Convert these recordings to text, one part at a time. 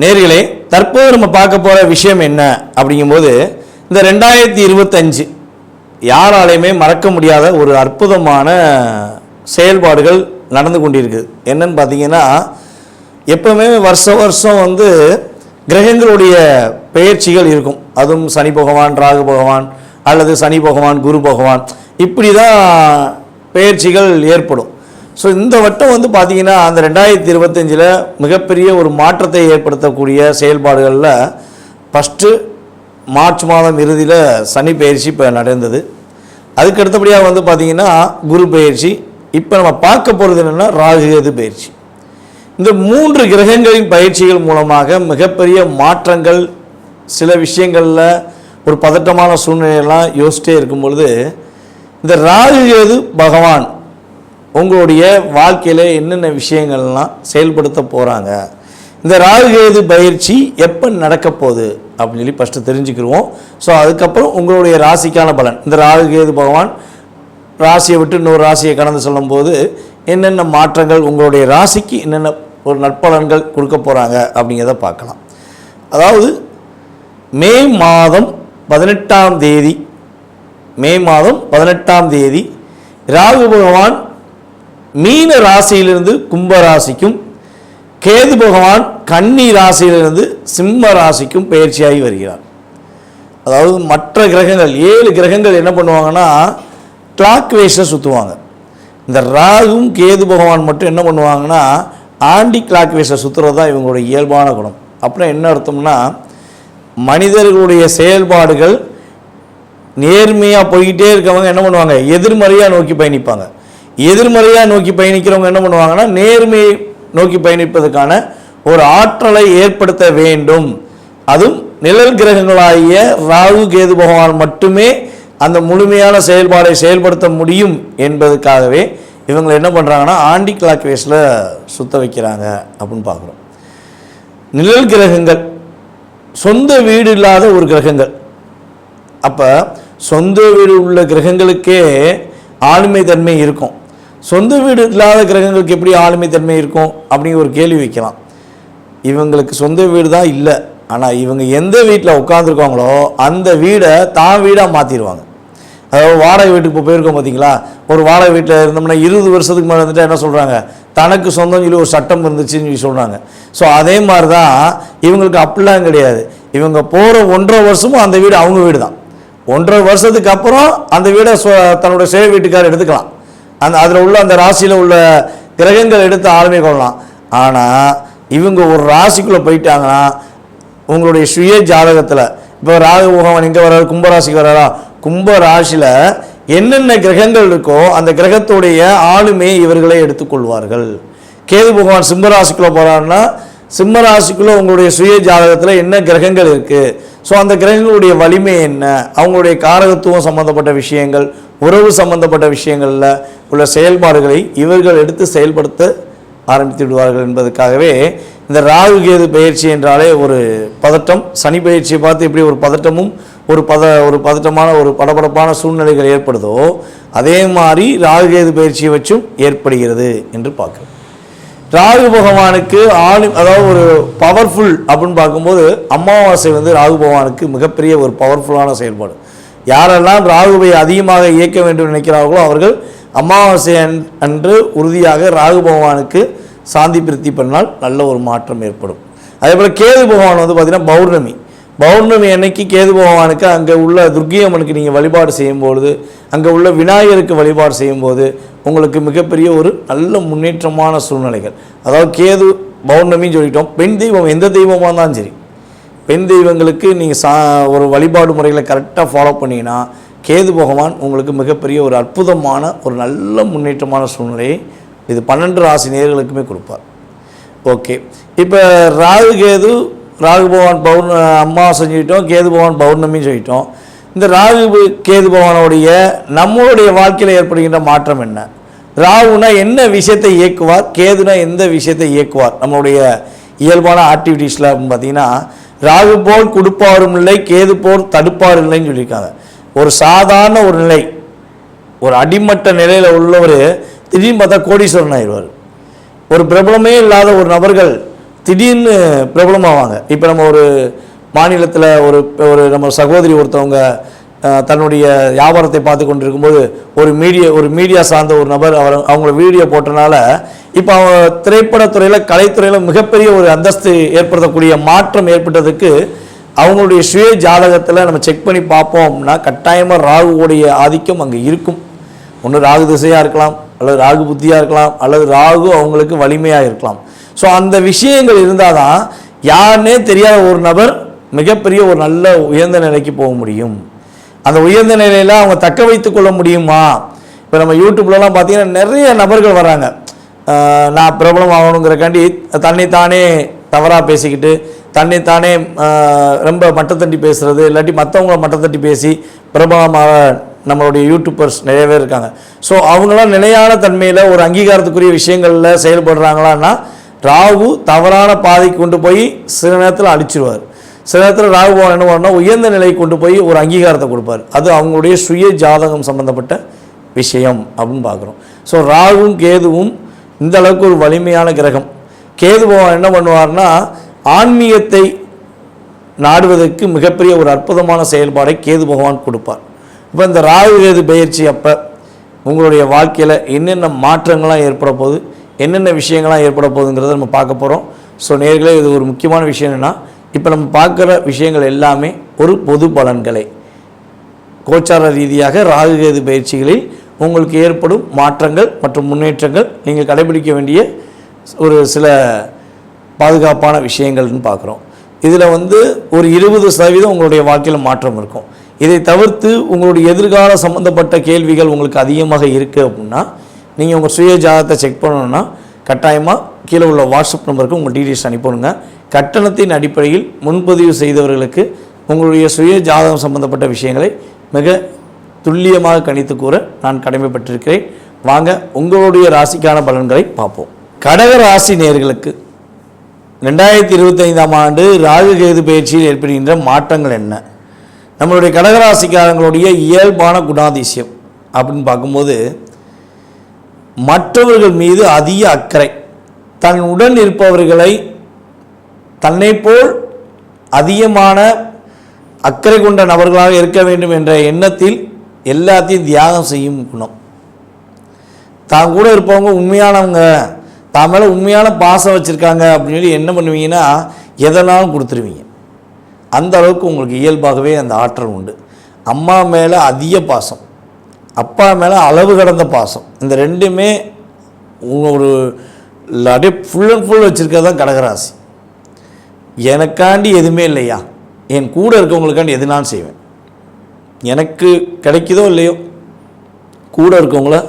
நேர்களே, தற்போது நம்ம பார்க்க போகிற விஷயம் என்ன அப்படிங்கும்போது, இந்த 2025 யாராலையுமே மறக்க முடியாத ஒரு அற்புதமான செயல்பாடுகள் நடந்து கொண்டிருக்குது. என்னன்னு பார்த்தீங்கன்னா, எப்பவுமே வருஷம் கிரகங்களுடைய பெயர்ச்சிகள் இருக்கும். அதுவும் சனி பகவான், ராகு பகவான், அல்லது சனி பகவான், குரு பகவான், இப்படி தான் பெயர்ச்சிகள் ஏற்படும். ஸோ இந்த வட்டம் பார்த்தீங்கன்னா, அந்த 2025 மிகப்பெரிய ஒரு மாற்றத்தை ஏற்படுத்தக்கூடிய செயல்பாடுகளில் ஃபஸ்ட்டு மார்ச் மாதம் இறுதியில் சனி பயிற்சி இப்போ நடந்தது. அதுக்கு அடுத்தபடியாக பார்த்தீங்கன்னா குரு பயிற்சி. இப்போ நம்ம பார்க்க போகிறது என்னென்னா ராகு கேது பயிற்சி. இந்த 3 கிரகங்களின் பயிற்சிகள் மூலமாக மிகப்பெரிய மாற்றங்கள், சில விஷயங்களில் ஒரு பதட்டமான சூழ்நிலையெல்லாம் யோசிச்சிட்டே இருக்கும் பொழுது, இந்த ராகு கேது பகவான் உங்களுடைய வாழ்க்கையில் என்னென்ன விஷயங்கள்லாம் செயல்படுத்த போகிறாங்க, இந்த ராகு கேது பயிற்சி எப்போ நடக்க போகுது அப்படின்னு சொல்லி ஃபஸ்ட்டு தெரிஞ்சுக்கிடுவோம். ஸோ அதுக்கப்புறம் உங்களுடைய ராசிக்கான பலன், இந்த ராகு கேது பகவான் ராசியை விட்டு இன்னொரு ராசியை கடந்து சொல்லும்போது என்னென்ன மாற்றங்கள், உங்களுடைய ராசிக்கு என்னென்ன ஒரு நற்பலன்கள் கொடுக்க போகிறாங்க அப்படிங்கிறத பார்க்கலாம். அதாவது மே மாதம் 18ஆம் தேதி ராகு பகவான் மீன ராசியிலிருந்து கும்ப ராசிக்கும், கேது பகவான் கன்னி ராசியிலிருந்து சிம்ம ராசிக்கும் பயிற்சியாகி வருகிறார். அதாவது மற்ற கிரகங்கள் 7 கிரகங்கள் என்ன பண்ணுவாங்கன்னா கிளாக் வைஸில் சுற்றுவாங்க. இந்த ராகும் கேது பகவான் மட்டும் என்ன பண்ணுவாங்கன்னா ஆன்டி கிளாக் வைஸில் சுற்றுறது தான் இவங்களுடைய இயல்பான குணம். அப்புறம் என்ன அர்த்தம்னா, மனிதர்களுடைய செயல்பாடுகள் நேர்மையாக போய்கிட்டே இருக்கவங்க என்ன பண்ணுவாங்க, எதிர்மறையாக நோக்கி பயணிப்பாங்க. எதிர்மறையாக நோக்கி பயணிக்கிறவங்க என்ன பண்ணுவாங்கன்னா நேர்மையை நோக்கி பயணிப்பதற்கான ஒரு ஆற்றலை ஏற்படுத்த வேண்டும். அதுவும் நிழல் கிரகங்களாகிய ராகு கேது பகவான் மட்டுமே அந்த முழுமையான செயல்பாடை செயல்படுத்த முடியும் என்பதற்காகவே இவங்க என்ன பண்ணுறாங்கன்னா ஆன்டி கிளாக் வைஸில் சுத்த வைக்கிறாங்க அப்படின்னு பார்க்குறோம். நிழல் கிரகங்கள் சொந்த வீடு இல்லாத ஒரு கிரகங்கள். அப்போ சொந்த வீடு உள்ள கிரகங்களுக்கே ஆளுமை தன்மை இருக்கும். சொந்த வீடு இல்லாத கிரகங்களுக்கு எப்படி ஆளுமை தன்மை இருக்கும் அப்படிங்கிற ஒரு கேள்வி வைக்கலாம். இவங்களுக்கு சொந்த வீடு தான் இல்லை, ஆனால் இவங்க எந்த வீட்டில் உட்காந்துருக்காங்களோ அந்த வீடை தான் வீடாக மாற்றிடுவாங்க. அதாவது வாடகை வீட்டுக்கு இப்போ போயிருக்கோம் பார்த்தீங்களா, ஒரு வாடகை வீட்டில் இருந்தோம்னா 20 வருஷத்துக்கு மேலே வந்துட்டு என்ன சொல்கிறாங்க, தனக்கு சொந்தம் சொல்லி ஒரு சட்டம் இருந்துச்சுன்னு சொல்லி சொல்கிறாங்க. ஸோ அதே மாதிரி தான் இவங்களுக்கு அப்படிலாம் கிடையாது. இவங்க போகிற 1.5 வருஷமும் அந்த வீடு அவங்க வீடு தான். 1.5 வருஷத்துக்கு அப்புறம் அந்த வீடை தன்னுடைய சேவை வீட்டுக்காரர் எடுத்துக்கலாம். அதில் உள்ள அந்த ராசியில் உள்ள கிரகங்கள் எடுத்து ஆளுமை கொள்ளலாம். ஆனால் இவங்க ஒரு ராசிக்குள்ளே போயிட்டாங்கன்னா உங்களுடைய சுய ஜாதகத்தில் இப்போ ராகு பகவான் எங்கே வர்றாரு, கும்பராசிக்கு வர்றாரா, கும்ப ராசியில் என்னென்ன கிரகங்கள் இருக்கோ அந்த கிரகத்துடைய ஆளுமையை இவர்களே எடுத்துக்கொள்வார்கள். கேது பகவான் சிம்மராசிக்குள்ளே போகிறாருன்னா சிம்மராசிக்குள்ளே உங்களுடைய சுய ஜாதகத்தில் என்ன கிரகங்கள் இருக்குது, ஸோ அந்த கிரகங்களுடைய வலிமை என்ன, அவங்களுடைய காரகத்துவம் சம்மந்தப்பட்ட விஷயங்கள், உறவு சம்பந்தப்பட்ட விஷயங்களில் உள்ள செயல்பாடுகளை இவர்கள் எடுத்து செயல்படுத்த ஆரம்பித்து விடுவார்கள் என்பதற்காகவே இந்த ராகு கேது பயிற்சி என்றாலே ஒரு பதட்டம். சனி பயிற்சியை பார்த்து எப்படி ஒரு பதட்டமும் ஒரு பதட்டமான ஒரு படபடப்பான சூழ்நிலைகள் ஏற்படுதோ அதே மாதிரி ராகு கேது பயிற்சியை வச்சும் ஏற்படுகிறது என்று பார்க்குறோம். ராகு பகவானுக்கு அதாவது ஒரு பவர்ஃபுல் அப்படின்னு பார்க்கும்போது அமாவாசை ராகு பகவானுக்கு மிகப்பெரிய ஒரு பவர்ஃபுல்லான செயல்பாடு. யாரெல்லாம் ராகுவை அதிகமாக இயக்க வேண்டும் நினைக்கிறார்களோ அவர்கள் அமாவாசை அன்று உறுதியாக ராகு பகவானுக்கு சாந்தி பிரித்தி பண்ணால் நல்ல ஒரு மாற்றம் ஏற்படும். அதே போல் கேது பகவான் பார்த்தீங்கன்னா பௌர்ணமி அன்னைக்கு கேது பகவானுக்கு அங்கே உள்ள துர்க்கியம்மனுக்கு நீங்கள் வழிபாடு செய்யும்பொழுது, அங்கே உள்ள விநாயகருக்கு வழிபாடு செய்யும்போது உங்களுக்கு மிகப்பெரிய ஒரு நல்ல முன்னேற்றமான சூழ்நிலைகள். அதாவது கேது பௌர்ணமின்னு சொல்லிட்டோம். பெண் தெய்வம் எந்த தெய்வமாக இருந்தாலும் சரி, பெண் தெய்வங்களுக்கு நீங்கள் ஒரு வழிபாடு முறைகளை கரெக்டாக ஃபாலோ பண்ணிங்கன்னா கேது பகவான் உங்களுக்கு மிகப்பெரிய ஒரு அற்புதமான ஒரு நல்ல முன்னேற்றமான சூழ்நிலையை இது 12 ராசி நேயர்களுக்குமே கொடுப்பார். ஓகே, இப்போ ராகு பகவான் அமாவாசை சொல்லிட்டோம், கேது பகவான் பௌர்ணமின்னு சொல்லிட்டோம். இந்த ராகு கேது பகவானுடைய நம்மளுடைய வாழ்க்கையில் ஏற்படுகின்ற மாற்றம் என்ன, ராகுனா என்ன விஷயத்தை இயக்குவார், கேதுனா எந்த விஷயத்தை இயக்குவார் நம்மளுடைய இயல்பான ஆக்டிவிட்டீஸில் அப்படின்னு பார்த்தீங்கன்னா, ராகு போல் கொடுப்பாரும் இல்லை, கேது போல் தடுப்பார் இல்லைன்னு சொல்லியிருக்காங்க. ஒரு சாதாரண ஒரு நிலை, ஒரு அடிமட்ட நிலையில் உள்ளவர் திடீர்னு பார்த்தா கோடீஸ்வரன் ஆயிடுவார். ஒரு பிரபலமே இல்லாத ஒரு நபர்கள் திடீர்னு பிரபலமாவாங்க. இப்போ நம்ம ஒரு மாநிலத்தில் ஒரு நம்ம சகோதரி ஒருத்தவங்க தன்னுடைய வியாபாரத்தை பார்த்து கொண்டு இருக்கும்போது ஒரு மீடியா சார்ந்த ஒரு நபர் அவங்கள வீடியோ போட்டனால இப்போ அவங்க திரைப்படத்துறையில் கலைத்துறையில் மிகப்பெரிய ஒரு அந்தஸ்து ஏற்படுத்தக்கூடிய மாற்றம் ஏற்பட்டதுக்கு அவங்களுடைய சுய ஜாதகத்தில் நம்ம செக் பண்ணி பார்ப்போம்னா கட்டாயமாக ராகுவோடைய ஆதிக்கம் அங்கே இருக்கும். ஒன்று ராகு திசையாக இருக்கலாம், அல்லது ராகு புத்தியாக இருக்கலாம், அல்லது ராகு அவங்களுக்கு வலிமையாக இருக்கலாம். ஸோ அந்த விஷயங்கள் இருந்தால் தான் யாருன்னே தெரியாத ஒரு நபர் மிகப்பெரிய ஒரு நல்ல உயர்ந்த நிலைக்கு போக முடியும். அந்த உயர்ந்த நிலையில் அவங்க தக்க வைத்து கொள்ள முடியுமா? இப்போ நம்ம யூடியூப்லலாம் பார்த்தீங்கன்னா நிறைய நபர்கள் வராங்க, நான் பிரபலம் ஆகணுங்கிறக்காண்டி தன்னைத்தானே தவறாக பேசிக்கிட்டு தன்னைத்தானே ரொம்ப மட்டத்தட்டி பேசுகிறது, இல்லாட்டி மற்றவங்கள மட்டத்தட்டி பேசி பிரபலமாக நம்மளுடைய யூடியூபர்ஸ் நிறைய பேர் இருக்காங்க. ஸோ அவங்களாம் நிலையான தன்மையில் ஒரு அங்கீகாரத்துக்குரிய விஷயங்களில் செயல்படுறாங்களான்னா ராகு தவறான பாதைக்கு கொண்டு போய் சில நேரத்தில் அழிச்சிருவார். சில நேரத்தில் ராகு பகவான் என்ன பண்ணால் உயர்ந்த நிலைக்கு கொண்டு போய் ஒரு அங்கீகாரத்தை கொடுப்பார். அது அவங்களுடைய சுய ஜாதகம் சம்பந்தப்பட்ட விஷயம் அப்படின்னு பார்க்குறோம். ஸோ ராகுவும் கேதுவும் இந்த அளவுக்கு ஒரு வலிமையான கிரகம். கேது பகவான் என்ன பண்ணுவார்னா ஆன்மீகத்தை நாடுவதற்கு மிகப்பெரிய ஒரு அற்புதமான செயல்பாடை கேது பகவான் கொடுப்பார். இப்போ இந்த ராகு கேது பயிற்சி அப்போ உங்களுடைய வாழ்க்கையில் என்னென்ன மாற்றங்கள்லாம் ஏற்பட போகுது, என்னென்ன விஷயங்கள்லாம் ஏற்பட போகுதுங்கிறத நம்ம பார்க்க போகிறோம். ஸோ நேர்களே, இது ஒரு முக்கியமான விஷயம் என்னென்னா, இப்போ நம்ம பார்க்குற விஷயங்கள் எல்லாமே ஒரு பொது பலன்களை கோச்சார ரீதியாக ராகு கேது பயிற்சிகளில் உங்களுக்கு ஏற்படும் மாற்றங்கள் மற்றும் முன்னேற்றங்கள் நீங்கள் கடைபிடிக்க வேண்டிய ஒரு சில பாதுகாப்பான விஷயங்கள்னு பார்க்குறோம். இதில் ஒரு 20% உங்களுடைய வாழ்க்கையில் மாற்றம் இருக்கும். இதை தவிர்த்து உங்களுடைய எதிர்கால சம்மந்தப்பட்ட கேள்விகள் உங்களுக்கு அதிகமாக இருக்குது அப்படின்னா நீங்கள் உங்கள் சுய ஜாதகத்தை செக் பண்ணணுன்னா கட்டாயமாக கீழே உள்ள வாட்ஸ்அப் நம்பருக்கு உங்கள் டீட்டெயில்ஸ் அனுப்பணுங்க. கட்டணத்தின் அடிப்படையில் முன்பதிவு செய்தவர்களுக்கு உங்களுடைய சுய ஜாதகம் சம்பந்தப்பட்ட விஷயங்களை மிக துல்லியமாக கணித்து கூற நான் கடமைப்பட்டிருக்கிறேன். வாங்க உங்களுடைய ராசிக்கான பலன்களை பார்ப்போம். கடக ராசி நேயர்களுக்கு 2025ஆம் ஆண்டு ராகு கேது பயிற்சியில் ஏற்படுகின்ற மாற்றங்கள் என்ன, நம்மளுடைய கடகராசிக்காரங்களுடைய இயல்பான குணாதிசயம் அப்படின்னு பார்க்கும்போது மற்றவர்கள் மீது அதிக அக்கறை, தன் உடன் இருப்பவர்களை தன்னை போல் அதிகமான அக்கறை கொண்ட நபர்களாக இருக்க வேண்டும் என்ற எண்ணத்தில் எல்லாத்தையும் தியாகம் செய்யும் குணம். தான் கூட இருப்பவங்க உண்மையானவங்க, தான் மேலே உண்மையான பாசம் வச்சுருக்காங்க அப்படின்னு சொல்லி என்ன பண்ணுவீங்கன்னா எதனாலும் கொடுத்துருவீங்க. அந்த அளவுக்கு உங்களுக்கு இயல்பாகவே அந்த ஆற்றல் உண்டு. அம்மா மேலே அதிக பாசம், அப்பா மேலே அளவு கடந்த பாசம், இந்த ரெண்டுமே ஒரு அப்படியே ஃபுல் அண்ட் ஃபுல் வச்சுருக்கிறது தான் கடகராசி. எனக்காண்டி எதுவுமே இல்லையா, என் கூட இருக்கவங்களுக்காண்டி எது நான் செய்வேன், எனக்கு கிடைக்குதோ இல்லையோ கூட இருக்கவங்கள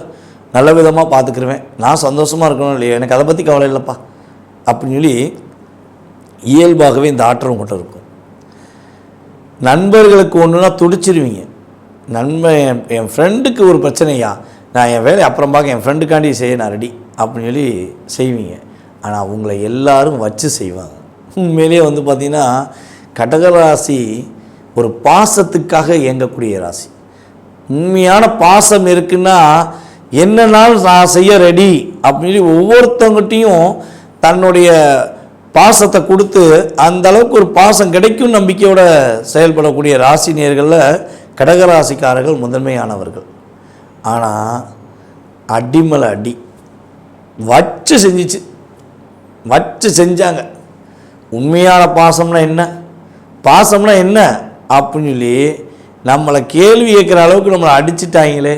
நல்ல விதமாக பார்த்துக்கிருவேன், நான் சந்தோஷமாக இருக்கணும் இல்லையோ எனக்கு அதை பற்றி கவலை இல்லைப்பா அப்படின்னு சொல்லி இயல்பாகவே இந்த ஆற்றல் உங்கள்கிட்ட இருக்கும். நண்பர்களுக்கு ஒன்றுனா துடிச்சிருவீங்க. என் ஃப்ரெண்டுக்கு ஒரு பிரச்சனையா, நான் என் வேலையை அப்புறம் பார்க்க, என் ஃப்ரெண்டுக்காண்டி செய்ய நான் ரெடி அப்படின்னு சொல்லி செய்வீங்க. ஆனால் அவங்கள எல்லாரும் வச்சு செய்வாங்க. உண்மையிலேயே பார்த்திங்கன்னா கடகராசி ஒரு பாசத்துக்காக இயங்கக்கூடிய ராசி. உண்மையான பாசம் இருக்குன்னா என்னன்னாலும் நான் செய்ய ரெடி அப்படின்னு ஒவ்வொருத்தவங்ககிட்டையும் தன்னுடைய பாசத்தை கொடுத்து அந்த அளவுக்கு ஒரு பாசம் கிடைக்கும் நம்பிக்கையோட செயல்படக்கூடிய ராசி நேயர்களில் கடகராசிக்காரர்கள் முதன்மையானவர்கள். ஆனால் அடிமலை அடி வச்சு செஞ்சாங்க. உண்மையான பாசம்னா என்ன, பாசம்னா என்ன அப்படின்னு சொல்லி நம்மளை கேள்வி கேட்குற அளவுக்கு நம்மளை அடிச்சிட்டாங்களே,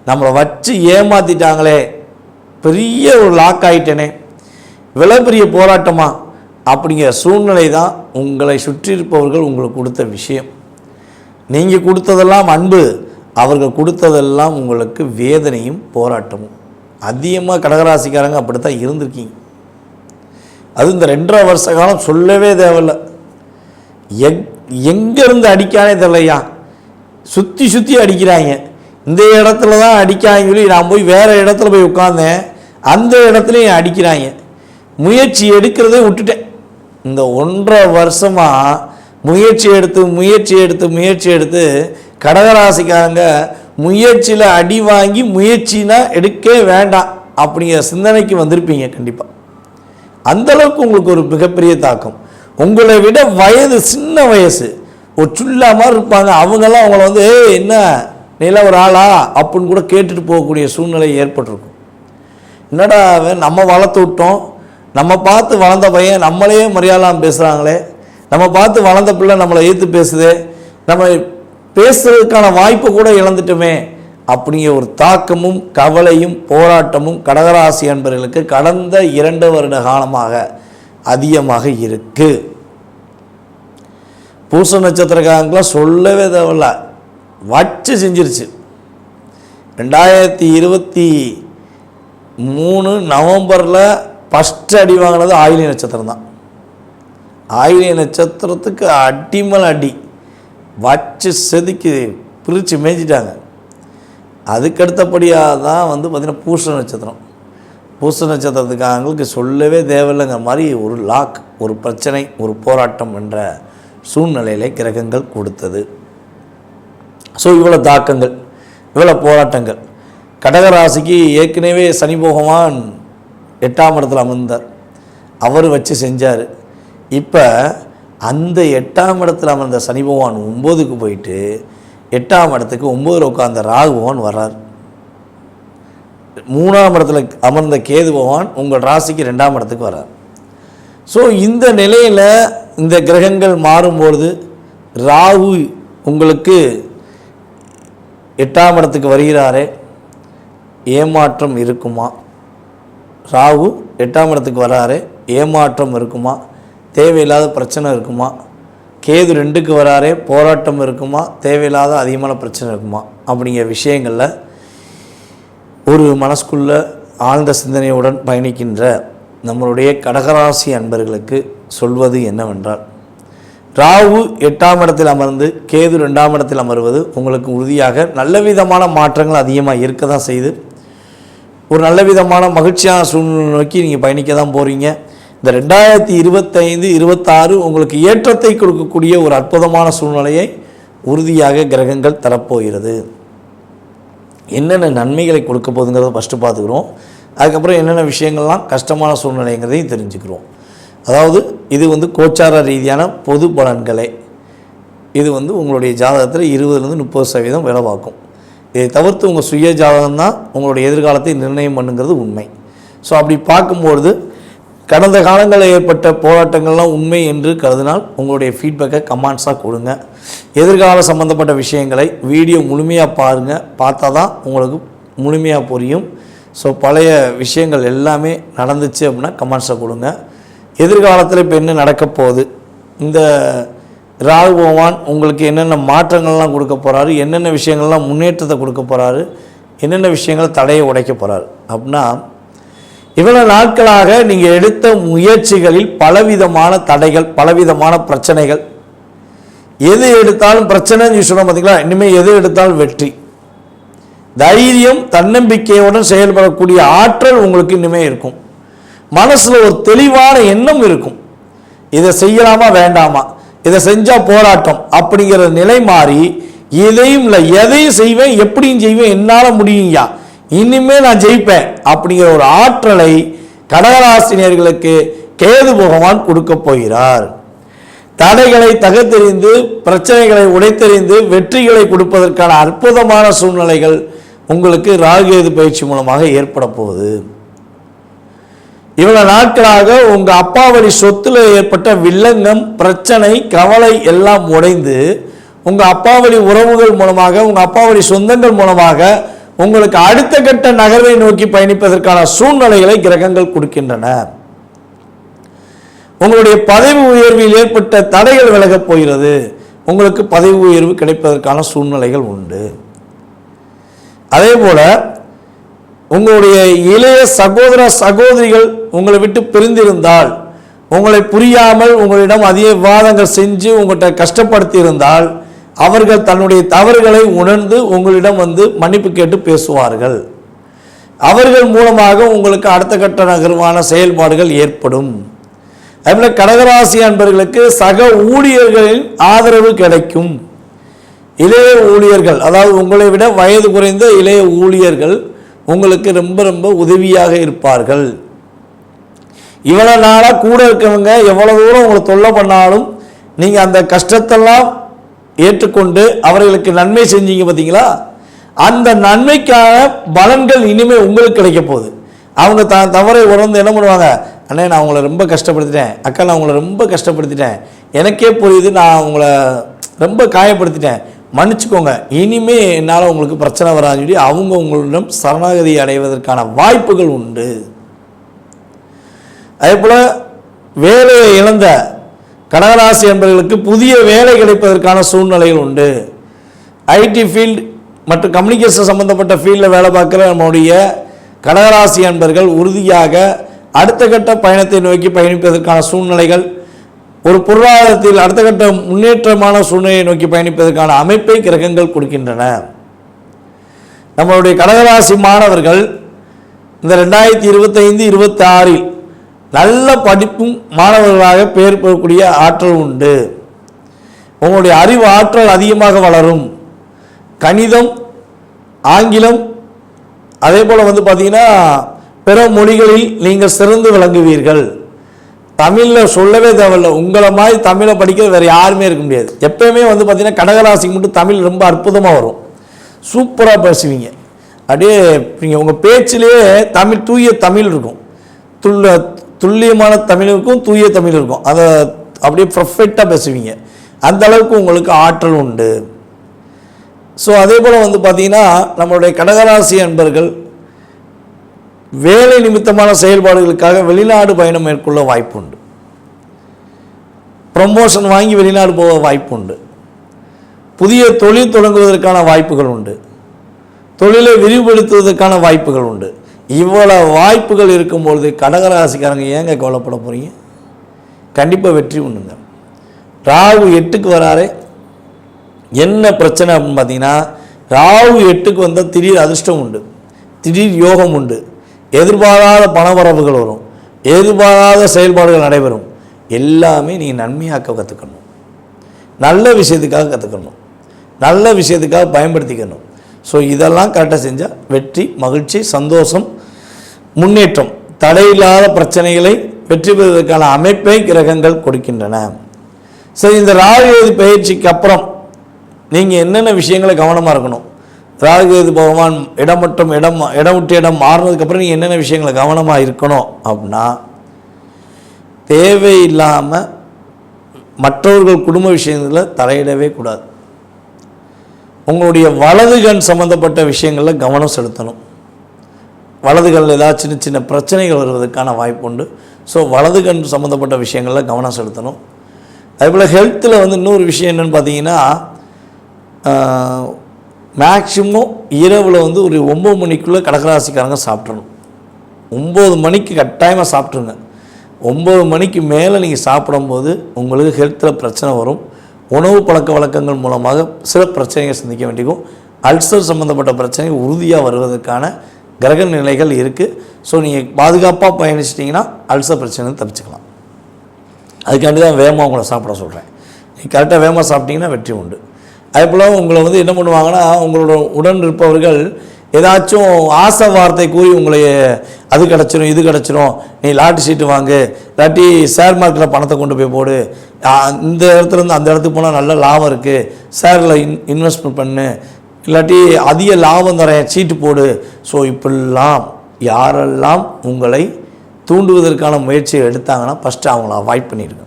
நம்மளை வச்சு ஏமாற்றிட்டாங்களே, பெரிய ஒரு லாக் ஆகிட்டேனே, இவ்வளோ பெரிய போராட்டமா அப்படிங்கிற சூழ்நிலை தான் உங்களை சுற்றி இருப்பவர்கள் உங்களுக்கு கொடுத்த விஷயம். நீங்கள் கொடுத்ததெல்லாம் அன்பு, அவர்கள் கொடுத்ததெல்லாம் உங்களுக்கு வேதனையும் போராட்டமும். அதிகமாக கடகராசிக்காரங்க அப்படித்தான் இருந்திருக்கீங்க. அது இந்த 2.5 வருஷ காலம் சொல்லவே தேவையில்லை. எங்கேருந்து அடிக்கானே தெரியலையா, சுற்றி அடிக்கிறாங்க. இந்த இடத்துல தான் அடிக்காங்கன்னு சொல்லி நான் போய் வேறு இடத்துல போய் உட்காந்தேன், அந்த இடத்துலையும் அடிக்கிறாங்க. முயற்சி எடுக்கிறதே விட்டுட்டேன். இந்த 1.5 வருஷமாக முயற்சி எடுத்து கடகராசிக்காரங்க முயற்சியில் அடி வாங்கி முயற்சினா எடுக்கவே வேண்டாம் அப்படிங்கிற சிந்தனைக்கு வந்திருப்பீங்க கண்டிப்பாக. அந்தளவுக்கு உங்களுக்கு ஒரு மிகப்பெரிய தாக்கம். உங்களை விட வயது சின்ன வயசு ஒரு சுல்லா மாதிரி இருப்பாங்க, அவங்கெல்லாம் அவங்கள வந்து என்ன நில ஒரு ஆளா அப்படின்னு கூட கேட்டுட்டு போகக்கூடிய சூழ்நிலை ஏற்பட்டிருக்கும். என்னடா நம்ம வளர்த்து விட்டோம், நம்ம பார்த்து வளர்ந்த பையன் நம்மளையே மரியாதைலாம் பேசுகிறாங்களே, நம்ம பார்த்து வளர்ந்த பிள்ளை நம்மளை ஏற்று பேசுதே, நம்ம பேசுறதுக்கான வாய்ப்பை கூட இழந்துட்டோமே அப்படிங்கிற ஒரு தாக்கமும் கவலையும் போராட்டமும் கடகராசி அன்பர்களுக்கு கடந்த 2 வருட காலமாக அதிகமாக இருக்கு. பூச நட்சத்திரக்காரங்களாம் சொல்லவே தேவையில்ல, வச்சு செஞ்சிருச்சு. 2023 நவம்பரில் ஃபஸ்ட்டு அடி வாங்கினது ஆயிலிய நட்சத்திரம் தான். ஆயிலிய நட்சத்திரத்துக்கு அடிமல் அடி வச்சு செதுக்கி பிரித்து மேய்ச்சிட்டாங்க. அதுக்கடுத்தபடியாக தான் வந்து பார்த்திங்கன்னா பூச நட்சத்திரம். பூச நட்சத்திரத்துக்காரங்களுக்கு சொல்லவே தேவையில்லைங்கிற மாதிரி ஒரு லாக், ஒரு பிரச்சனை, ஒரு போராட்டம் என்ற சூழ்நிலையில் கிரகங்கள் கொடுத்தது. ஸோ இவ்வளோ தாக்கங்கள், இவ்வளோ போராட்டங்கள். கடகராசிக்கு ஏற்கனவே சனி பகவான் 8ஆம் இடத்துல அமர்ந்தார், அவர் வச்சு செஞ்சார். இப்போ அந்த 8ஆம் இடத்துல அமர்ந்த சனி பகவான் 9க்கு போயிட்டு 8ஆம் இடத்துக்கு 9ல் உட்கார்ந்த ராகு பகவான் வர்றார். 3ஆம் இடத்துல அமர்ந்த கேது பகவான் உங்கள் ராசிக்கு 2ஆம் இடத்துக்கு வர்றார். ஸோ இந்த நிலையில் இந்த கிரகங்கள் மாறும்பொழுது ராகு உங்களுக்கு 8ஆம் இடத்துக்கு வருகிறாரே, ஏமாற்றம் இருக்குமா? ராகு 8ஆம் இடத்துக்கு வராரு, ஏமாற்றம் இருக்குமா? தேவையில்லாத பிரச்சனை இருக்குமா? கேது 2க்கு வராரே, போராட்டம் இருக்குமா? தேவையில்லாத அதிகமான பிரச்சனை இருக்குமா? அப்படிங்கிற விஷயங்களில் ஒரு மனசுக்குள்ள ஆழ்ந்த சிந்தனையுடன் பயணிக்கின்ற நம்மளுடைய கடகராசி அன்பர்களுக்கு சொல்வது என்னவென்றால், ராகு 8ஆம் இடத்தில் அமர்ந்து கேது 2ஆம் இடத்தில் அமர்வது உங்களுக்கு உறுதியாக நல்ல விதமான மாற்றங்கள் அதிகமாக இருக்க தான் செய்து ஒரு நல்ல விதமான மகிழ்ச்சியான சூழ்நிலை நோக்கி நீங்கள் பயணிக்க தான் போகிறீங்க. இந்த 2025-26 உங்களுக்கு ஏற்றத்தை கொடுக்கக்கூடிய ஒரு அற்புதமான சூழ்நிலையை உறுதியாக கிரகங்கள் தரப்போகிறது. என்னென்ன நன்மைகளை கொடுக்க போகுதுங்கிறத ஃபஸ்ட்டு பார்த்துக்கிறோம். அதுக்கப்புறம் என்னென்ன விஷயங்கள்லாம் கஷ்டமான சூழ்நிலைங்கிறதையும் தெரிஞ்சுக்கிறோம். அதாவது இது வந்து கோச்சார ரீதியான பொது பலன்களை, இது வந்து உங்களுடைய ஜாதகத்தில் 20-30% வேலை பார்க்கும். இதை தவிர்த்து உங்கள் சுய ஜாதகம் தான் உங்களுடைய எதிர்காலத்தை நிர்ணயம் பண்ணுங்கிறது உண்மை. ஸோ அப்படி பார்க்கும்பொழுது கடந்த காலங்களில் ஏற்பட்ட போராட்டங்கள்லாம் உண்மை என்று கருதினால் உங்களுடைய ஃபீட்பேக்கை கமெண்ட்ஸாக கொடுங்க. எதிர்கால சம்மந்தப்பட்ட விஷயங்களை வீடியோ முழுமையாக பாருங்கள், பார்த்தா தான் உங்களுக்கு முழுமையாக புரியும். ஸோ பழைய விஷயங்கள் எல்லாமே நடந்துச்சு அப்படின்னா கமெண்ட்ஸை கொடுங்க. எதிர்காலத்தில் இப்போ என்ன நடக்க போகுது, இந்த ராகு பகவான் உங்களுக்கு என்னென்ன மாற்றங்கள்லாம் கொடுக்க போகிறாரு, என்னென்ன விஷயங்கள்லாம் முன்னேற்றத்தை கொடுக்க போகிறாரு, என்னென்ன விஷயங்கள் தடையை உடைக்க போகிறாரு அப்படின்னா, இவ்வளோ நாட்களாக நீங்கள் எடுத்த முயற்சிகளில் பலவிதமான தடைகள், பலவிதமான பிரச்சனைகள், எது எடுத்தாலும் பிரச்சனைன்னு சொன்னோம் பார்த்தீங்களா, இனிமேல் எது எடுத்தாலும் வெற்றி, தைரியம், தன்னம்பிக்கையுடன் செயல்படக்கூடிய ஆற்றல் உங்களுக்கு இனிமேல் இருக்கும். மனசில் ஒரு தெளிவான எண்ணம் இருக்கும், இதை செய்யலாமா வேண்டாமா, இதை செஞ்சால் போராட்டம் அப்படிங்கிற நிலை மாறி, இதையும் இல்லை எதையும் செய்வேன், எப்படியும் செய்வேன், என்னால் முடியுங்கயா, இனிமேல் நான் ஜெயிப்பேன் அப்படிங்கிற ஒரு ஆற்றலை கடகராசினியர்களுக்கு கேது பகவான் கொடுக்க போகிறார். தடைகளை தகர்த்தெறிந்து, பிரச்சனைகளை உடைத்தெறிந்து வெற்றிகளை கொடுப்பதற்கான அற்புதமான சூழ்நிலைகள் உங்களுக்கு ராகுகேது பயிற்சி மூலமாக ஏற்பட போகுது. இவ்வளவு நாட்களாக உங்க அப்பா வழி சொத்துல ஏற்பட்ட வில்லங்கம், பிரச்சனை, கவலை எல்லாம் உடைந்து உங்க அப்பா வழி உறவுகள் மூலமாக, உங்க அப்பா வழி சொந்தங்கள் மூலமாக உங்களுக்கு அடுத்த கட்ட நகர்வை நோக்கி பயணிப்பதற்கான சூழ்நிலைகளை கிரகங்கள் கொடுக்கின்றன. உங்களுடைய பதவி உயர்வில் ஏற்பட்ட தடைகள் விலகப் போகிறது, உங்களுக்கு பதவி உயர்வு கிடைப்பதற்கான சூழ்நிலைகள் உண்டு. அதே போல உங்களுடைய இளைய சகோதர சகோதரிகள் உங்களை விட்டு பிரிந்திருந்தால், உங்களை புரியாமல் உங்களிடம் அதிக விவாதங்கள் செஞ்சு உங்கள்கிட்ட கஷ்டப்படுத்தி இருந்தால், அவர்கள் தன்னுடைய தவறுகளை உணர்ந்து உங்களிடம் வந்து மன்னிப்பு கேட்டு பேசுவார்கள். அவர்கள் மூலமாக உங்களுக்கு அடுத்த கட்ட நகர்வான செயல்பாடுகள் ஏற்படும். அதுபோல கடகராசி அன்பர்களுக்கு சக ஊழியர்களின் ஆதரவு கிடைக்கும். இளைய ஊழியர்கள், அதாவது உங்களை விட வயது குறைந்த இளைய ஊழியர்கள் உங்களுக்கு ரொம்ப ரொம்ப உதவியாக இருப்பார்கள். இவ்வளோ நாளாக கூட இருக்கவங்க எவ்வளோ தூரம் உங்களை தொல்லை பண்ணாலும் நீங்கள் அந்த கஷ்டத்தெல்லாம் ஏற்றுக்கொண்டு அவர்களுக்கு நன்மை செஞ்சீங்க பார்த்தீங்களா, அந்த நன்மைக்கான பலன்கள் இனிமேல் உங்களுக்கு கிடைக்க போகுது. அவங்க தவறை உணர்ந்து என்ன பண்ணுவாங்க, அண்ணே நான் உங்களை ரொம்ப கஷ்டப்படுத்திட்டேன், அக்கா நான் உங்களை ரொம்ப கஷ்டப்படுத்திட்டேன், எனக்கே புரியுது நான் உங்களை ரொம்ப காயப்படுத்திட்டேன், மன்னிச்சுக்கோங்க, இனிமே என்னால் உங்களுக்கு பிரச்சனை வராதுன்னு சொல்லி அவங்க உங்களிடம் சரணாகதி அடைவதற்கான வாய்ப்புகள் உண்டு. அதே போல் வேலையை இழந்த கடகராசி என்பவர்களுக்கு புதிய வேலை கிடைப்பதற்கான சூழ்நிலைகள் உண்டு. ஐடி ஃபீல்டு மற்றும் கம்யூனிகேஷன் சம்பந்தப்பட்ட ஃபீல்டில் வேலை பார்க்குற நம்முடைய கடகராசி என்பவர்கள் உறுதியாக அடுத்த கட்ட பயணத்தை நோக்கி பயணிப்பதற்கான சூழ்நிலைகள், ஒரு பொருளாதாரத்தில் அடுத்த கட்ட முன்னேற்றமான சூழ்நிலையை நோக்கி பயணிப்பதற்கான அமைப்பை கிரகங்கள் கொடுக்கின்றன. நம்மளுடைய கடகராசி மாணவர்கள் இந்த 2025-26 நல்ல படிப்பும் மாணவர்களாக பெயர் பெறக்கூடிய ஆற்றல் உண்டு. உங்களுடைய அறிவு ஆற்றல் அதிகமாக வளரும். கணிதம், ஆங்கிலம், அதே போல் பார்த்தீங்கன்னா பிற மொழிகளில் நீங்கள் சிறந்து விளங்குவீர்கள். தமிழில் சொல்லவே தேவையில்லை, உங்களை மாதிரி தமிழை படிக்கிற வேறு யாருமே இருக்க முடியாது. எப்பயுமே பார்த்தீங்கன்னா கடகராசிக்கு மட்டும் தமிழ் ரொம்ப அற்புதமாக வரும், சூப்பராக பேசுவீங்க. அப்படியே நீங்கள் உங்கள் பேச்சிலேயே தமிழ், தூய தமிழ் இருக்கும், துல்லியமான தமிழ் இருக்கும், தூய தமிழ் இருக்கும். அதை அப்படியே பர்ஃபெக்டாக பேசுவீங்க. அந்த அளவுக்கு உங்களுக்கு ஆற்றல் உண்டு. ஸோ அதே போல் பார்த்தீங்கன்னா நம்மளுடைய கடகராசி அன்பர்கள் வேலை நிமித்தமான செயல்பாடுகளுக்காக வெளிநாடு பயணம் மேற்கொள்ள வாய்ப்பு உண்டு. ப்ரமோஷன் வாங்கி வெளிநாடு போக வாய்ப்பு உண்டு. புதிய தொழில் தொடங்குவதற்கான வாய்ப்புகள் உண்டு. தொழிலை விரிவுபடுத்துவதற்கான வாய்ப்புகள் உண்டு. இவ்வளோ வாய்ப்புகள் இருக்கும்பொழுது கடகராசிக்காரங்க ஏங்க கவலைப்பட போகிறீங்க? கண்டிப்பாக வெற்றி உண்டுங்க. ராகு 8க்கு வராரு. என்ன பிரச்சனை அப்படின்னு பார்த்தீங்கன்னா, ராகு 8க்கு வந்தால் திடீர் அதிர்ஷ்டம் உண்டு, திடீர் யோகம் உண்டு, எதிர்பாராத பணவரவுகள் வரும், எதிர்பாராத செயல்பாடுகள் நடைபெறும். எல்லாமே நீங்கள் நன்மையாக்க கற்றுக்கணும், நல்ல விஷயத்துக்காக கற்றுக்கணும், நல்ல விஷயத்துக்காக பயன்படுத்திக்கணும். ஸோ இதெல்லாம் கரெக்டாக செஞ்சால் வெற்றி, மகிழ்ச்சி, சந்தோஷம், முன்னேற்றம், தடையில்லாத பிரச்சனைகளை வெற்றி பெறுவதற்கான அமைப்பை கிரகங்கள் கொடுக்கின்றன. சரி, இந்த ராகுகேது பயிற்சிக்கு அப்புறம் நீங்கள் என்னென்ன விஷயங்களை கவனமாக இருக்கணும்? ராகுகேது பகவான் இடம் விட்டு இடம் மாறினதுக்கப்புறம் நீங்கள் என்னென்ன விஷயங்களை கவனமாக இருக்கணும் அப்படின்னா, தேவையில்லாமல் மற்றவர்கள் குடும்ப விஷயங்களில் தலையிடவே கூடாது. உங்களுடைய வலது கண் சம்மந்தப்பட்ட விஷயங்களில் கவனம் செலுத்தணும். வலது கண்ணில் ஏதாவது சின்ன சின்ன பிரச்சனைகள் வருவதற்கான வாய்ப்பு உண்டு. ஸோ வலது கண் சம்மந்தப்பட்ட விஷயங்களில் கவனம் செலுத்தணும். அதேபோல் ஹெல்த்தில் இன்னொரு விஷயம் என்னென்னு பார்த்தீங்கன்னா, மேக்சிமம் இரவில் ஒரு 9 மணிக்குள்ளே கடகராசிக்காரங்க சாப்பிட்றணும். 9 மணிக்கு கட்டாயமாக சாப்பிட்ருங்க. 9 மணிக்கு மேலே நீங்கள் சாப்பிடும்போது உங்களுக்கு ஹெல்த்தில் பிரச்சனை வரும். உணவு பழக்க வழக்கங்கள் மூலமாக சில பிரச்சனைகள் சந்திக்க வேண்டியிருக்கும். அல்சர் சம்மந்தப்பட்ட பிரச்சனைகள் உறுதியாக வருவதற்கான கிரக நிலைகள் இருக்குது. ஸோ நீங்கள் பாதுகாப்பாக பயணிச்சிட்டிங்கன்னா அல்சர் பிரச்சனை தப்பிச்சுக்கலாம். அதுக்காண்டி தான் வேகமாக உங்களை சாப்பிட சொல்கிறேன். நீங்கள் கரெக்டாக வேகமாக சாப்பிட்டீங்கன்னா வெற்றி உண்டு. அதே போல் உங்களை என்ன பண்ணுவாங்கன்னா, உங்களோட உடன் இருப்பவர்கள் ஏதாச்சும் ஆசை வார்த்தை கூறி உங்களை அது கிடச்சிரும், இது கிடச்சிரும், நீ லாட்டரி சீட்டு வாங்கு, இல்லாட்டி ஷேர் மார்க்கெட்டில் பணத்தை கொண்டு போய் போடு, இந்த இடத்துலேருந்து அந்த இடத்துக்கு போனால் நல்ல லாபம் இருக்குது, ஷேரில் இன்வெஸ்ட்மெண்ட் பண்ணு, இல்லாட்டி அதிக லாபம் தரேன் சீட்டு போடு. ஸோ இப்படிலாம் யாரெல்லாம் உங்களை தூண்டுவதற்கான முயற்சியை எடுத்தாங்கன்னா ஃபஸ்ட்டு அவங்கள அவாய்ட் பண்ணிடுங்க.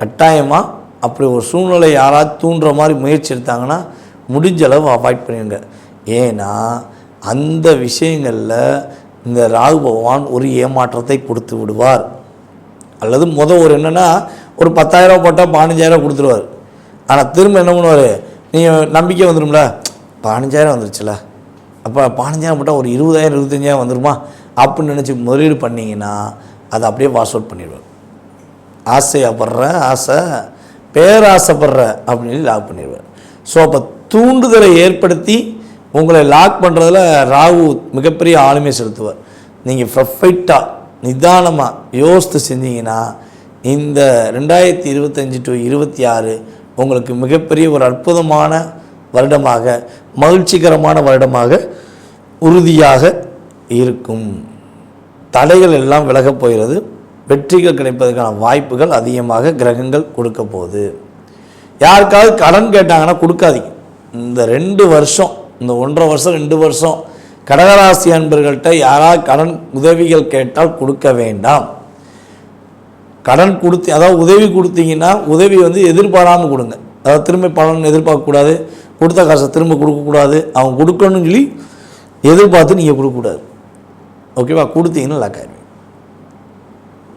கட்டாயமாக அப்படி ஒரு சூழ்நிலை யாராவது தூண்டுற மாதிரி முயற்சி எடுத்தாங்கன்னா முடிஞ்ச அளவு அவாய்ட் பண்ணிடுங்க. ஏன்னா அந்த விஷயங்களில் இந்த ராகு பகவான் ஒரு ஏமாற்றத்தை கொடுத்து விடுவார். அல்லது ஒரு என்னென்னா, ஒரு 10,000 போட்டால் 15,000 கொடுத்துருவார். ஆனால் திரும்ப என்ன பண்ணுவார், நீங்கள் நம்பிக்கை வந்துடும்ல, 15,000 வந்துருச்சுல, அப்போ 15,000 போட்டால் ஒரு 20,000 25,000 வந்துடுமா அப்படின்னு நினச்சி முதலீடு பண்ணிங்கன்னா அதை அப்படியே வாஷ் அவுட் பண்ணிடுவார். ஆசைப்படுற ஆசை பேராசைப்படுற அப்படின்னு லாக் பண்ணிடுவார். ஸோ அப்போ தூண்டுதலை ஏற்படுத்தி உங்களை லாக் பண்ணுறதுல ராகு மிகப்பெரிய ஆளுமை செலுத்துவார். நீங்கள் பர்ஃபெக்டாக நிதானமாக யோசித்து செஞ்சீங்கன்னா இந்த 2025 to 26 உங்களுக்கு மிகப்பெரிய ஒரு அற்புதமான வருடமாக, மகிழ்ச்சிகரமான வருடமாக உறுதியாக இருக்கும். தடைகள் எல்லாம் விலகப் போகிறது. வெற்றிகள் கிடைப்பதற்கான வாய்ப்புகள் அதிகமாக கிரகங்கள் கொடுக்க போகுது. யாருக்காவது கடன் கேட்டாங்கன்னா கொடுக்காதீங்க. இந்த 2 வருஷம், இந்த 1.5 வருஷம் 2 வருஷம் கடகராசி அன்பர்கள்ட்ட யாராவது கடன் உதவிகள் கேட்டால் கொடுக்க வேண்டாம். கடன் கொடுத்து, அதாவது உதவி கொடுத்தீங்கன்னா உதவி எதிர்பாராமல் கொடுங்க. அதாவது திரும்ப பலன் எதிர்பார்க்கக்கூடாது, கொடுத்த காசை திரும்ப கொடுக்கக்கூடாது. அவங்க கொடுக்கணும்னு சொல்லி எதிர்பார்த்து நீங்கள் கொடுக்கக்கூடாது. ஓகேவா? கொடுத்தீங்கன்னா லாக்காயிருவீங்க.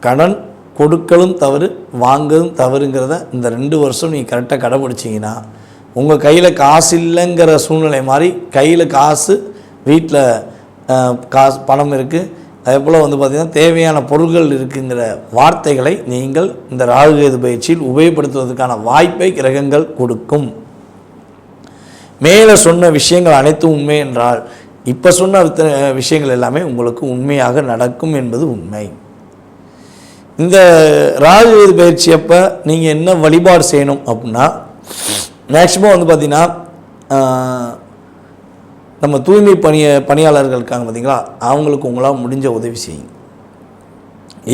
கடன் கொடுக்கலும் தவறு, வாங்கலும் தவறுங்கிறத இந்த 2 வருஷம் நீங்கள் கரெக்டாக கடைப்பிடிச்சிங்கன்னா உங்கள் கையில் காசு இல்லைங்கிற சூழ்நிலை மாதிரி கையில் காசு, வீட்டில் காசு பணம் இருக்குது, அதே போல் பார்த்திங்கன்னா தேவையான பொருட்கள் இருக்குங்கிற வார்த்தைகளை நீங்கள் இந்த ராகுகேது பயிற்சியில் உபயோகப்படுத்துவதற்கான வாய்ப்பை கிரகங்கள் கொடுக்கும். மேலே சொன்ன விஷயங்கள் அனைத்தும் உண்மை என்றால் இப்போ சொன்ன விஷயங்கள் எல்லாமே உங்களுக்கு உண்மையாக நடக்கும் என்பது உண்மை. இந்த ராகுகேது பயிற்சி அப்போ நீங்கள் என்ன வழிபாடு செய்யணும் அப்படின்னா, மேக்சிமம் பார்த்திங்கன்னா நம்ம தூய்மை பணியாளர்கள் இருக்காங்க பார்த்திங்களா, அவங்களுக்கு உங்களால் முடிஞ்ச உதவி செய்யுங்க.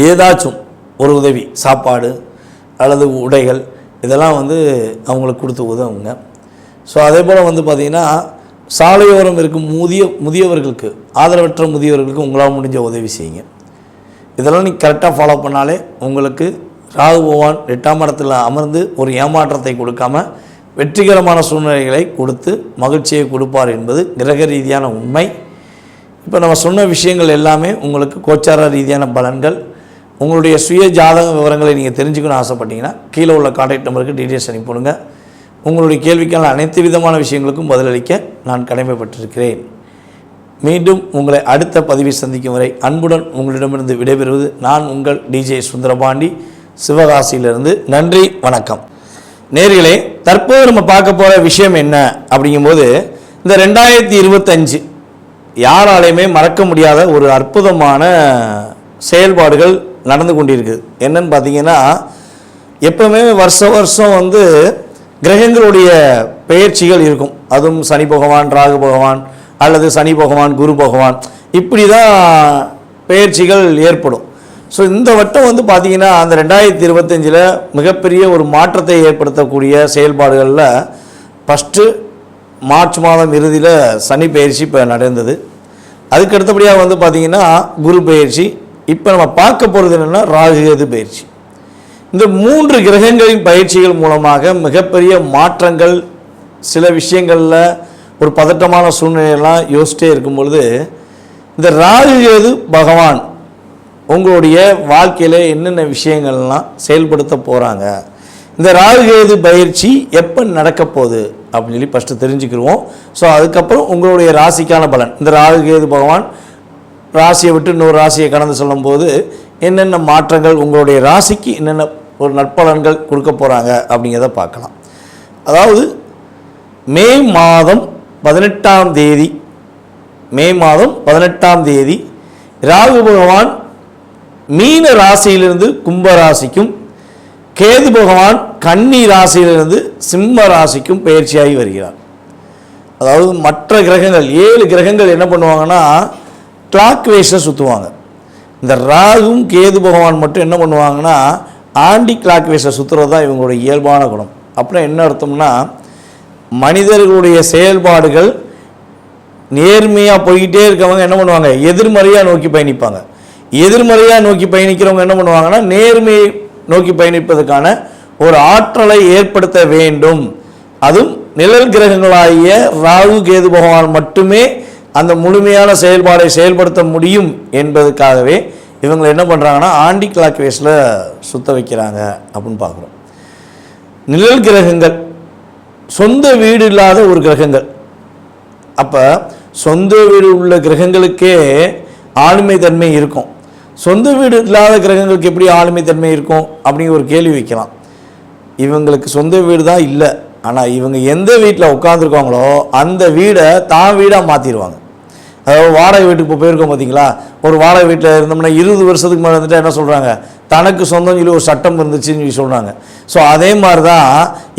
ஏதாச்சும் ஒரு உதவி, சாப்பாடு அல்லது உடைகள், இதெல்லாம் அவங்களுக்கு கொடுத்து உதவுங்க. ஸோ அதே போல் பார்த்திங்கன்னா சாலையோரம் இருக்கும் முதியவர்களுக்கு, ஆதரவற்ற முதியவர்களுக்கு உங்களால் முடிஞ்ச உதவி செய்யுங்க. இதெல்லாம் நீங்கள் கரெக்டாக ஃபாலோ பண்ணாலே உங்களுக்கு ராகு பகவான் 8ஆம் இடத்துல அமர்ந்து ஒரு ஏமாற்றத்தை கொடுக்காம வெற்றிகரமான சூழ்நிலைகளை கொடுத்து மகிழ்ச்சியை கொடுப்பார் என்பது கிரக ரீதியான உண்மை. இப்போ நம்ம சொன்ன விஷயங்கள் எல்லாமே உங்களுக்கு கோச்சார ரீதியான பலன்கள். உங்களுடைய சுய ஜாதக விவரங்களை நீங்கள் தெரிஞ்சுக்கணும்னு ஆசைப்பட்டீங்கன்னா கீழே உள்ள கான்டாக்ட் நம்பருக்கு டீட்டெயில்ஸ் அனுப்பிவிடுங்க. உங்களுடைய கேள்விக்கான அனைத்து விதமான விஷயங்களுக்கும் பதிலளிக்க நான் கடமைப்பட்டிருக்கிறேன். மீண்டும் உங்களை அடுத்த பதிவை சந்திக்கும் வரை அன்புடன் உங்களிடமிருந்து விடைபெறுவது நான் உங்கள் டிஜே சுந்தரபாண்டி, சிவகாசியிலிருந்து. நன்றி, வணக்கம். நேர்களே, தற்போது நம்ம பார்க்க போகிற விஷயம் என்ன அப்படிங்கும்போது, இந்த 2025 யாராலையுமே மறக்க முடியாத ஒரு அற்புதமான செயல்பாடுகள் நடந்து கொண்டிருக்குது. என்னன்னு பார்த்தீங்கன்னா, எப்பவுமே வருஷம் கிரகங்களுடைய பெயர்ச்சிகள் இருக்கும். அதுவும் சனி பகவான், ராகு பகவான் அல்லது சனி பகவான், குரு பகவான், இப்படி தான் பெயர்ச்சிகள் ஏற்படும். ஸோ இந்த வட்டம் பார்த்திங்கன்னா அந்த 2025 மிகப்பெரிய ஒரு மாற்றத்தை ஏற்படுத்தக்கூடிய செயல்பாடுகளில் ஃபஸ்ட்டு மார்ச் மாதம் இறுதியில் சனி பயிற்சி இப்போ நடந்தது. அதுக்கு அடுத்தபடியாக பார்த்திங்கன்னா குரு பயிற்சி. இப்போ நம்ம பார்க்க போகிறது என்னென்னா ராகுகேது பயிற்சி. இந்த 3 கிரகங்களின் பயிற்சிகள் மூலமாக மிகப்பெரிய மாற்றங்கள், சில விஷயங்களில் ஒரு பதட்டமான சூழ்நிலையெல்லாம் யோசிச்சிட்டே இருக்கும் பொழுது இந்த ராகுகேது பகவான் உங்களுடைய வாழ்க்கையில் என்னென்ன விஷயங்கள்லாம் செயல்படுத்த போகிறாங்க, இந்த ராகுகேது பயிற்சி எப்போ நடக்க போகுது அப்படின்னு சொல்லி ஃபஸ்ட்டு தெரிஞ்சுக்கிடுவோம். ஸோ அதுக்கப்புறம் உங்களுடைய ராசிக்கான பலன், இந்த ராகுகேது பகவான் ராசியை விட்டு இன்னொரு ராசியை கடந்து சொல்லும்போது என்னென்ன மாற்றங்கள், உங்களுடைய ராசிக்கு என்னென்ன ஒரு நற்பலன்கள் கொடுக்க போகிறாங்க அப்படிங்கிறத பார்க்கலாம். அதாவது மே மாதம் 18ஆம் தேதி ராகு பகவான் மீன ராசியிலிருந்து கும்ப ராசிக்கும், கேது பகவான் கன்னி ராசியிலிருந்து சிம்ம ராசிக்கும் பயிற்சியாகி வருகிறார். அதாவது மற்ற கிரகங்கள் 7 கிரகங்கள் என்ன பண்ணுவாங்கன்னா கிளாக் வைஸில் சுற்றுவாங்க. இந்த ராகும் கேது பகவான் மட்டும் என்ன பண்ணுவாங்கன்னா ஆண்டி கிளாக் வைஸில் சுற்றுறது தான் இவங்களுடைய இயல்பான குணம். அப்புறம் என்ன அர்த்தம்னா, மனிதர்களுடைய செயல்பாடுகள் நேர்மையாக போய்கிட்டே இருக்கவங்க என்ன பண்ணுவாங்க, எதிர்மறையாக நோக்கி பயணிப்பாங்க. எதிர்மறையாக நோக்கி பயணிக்கிறவங்க என்ன பண்ணுவாங்கன்னா நேர்மையை நோக்கி பயணிப்பதற்கான ஒரு ஆற்றலை ஏற்படுத்த வேண்டும். அதுவும் நிழல் கிரகங்களாகிய ராகு கேது பகவான் மட்டுமே அந்த முழுமையான செயல்பாடை செயல்படுத்த முடியும் என்பதற்காகவே இவங்க என்ன பண்ணுறாங்கன்னா ஆண்டி கிளாக் வேஸில் சுத்த வைக்கிறாங்க அப்படின்னு பார்க்குறோம். நிழல் கிரகங்கள் சொந்த வீடு இல்லாத ஒரு கிரகங்கள். அப்போ சொந்த வீடு உள்ள கிரகங்களுக்கே ஆளுமை தன்மை இருக்கும். சொந்த வீடு இல்லாத கிரகங்களுக்கு எப்படி ஆளுமை தன்மை இருக்கும் அப்படிங்கிற ஒரு கேள்வி வைக்கலாம். இவங்களுக்கு சொந்த வீடு தான் இல்லை, ஆனால் இவங்க எந்த வீட்டில் உட்காந்துருக்காங்களோ அந்த வீடை தான் வீடாக மாற்றிடுவாங்க. அதாவது வாடகை வீட்டுக்கு இப்போ போயிருக்கோம் பார்த்தீங்களா, ஒரு வாடகை வீட்டில் இருந்தோம்னா 20 வருஷத்துக்கு மேலே வந்துட்டு என்ன சொல்கிறாங்க, தனக்கு சொந்தம் சொல்லி ஒரு சட்டம் இருந்துச்சுன்னு சொல்லி சொல்கிறாங்க. ஸோ அதே மாதிரி தான்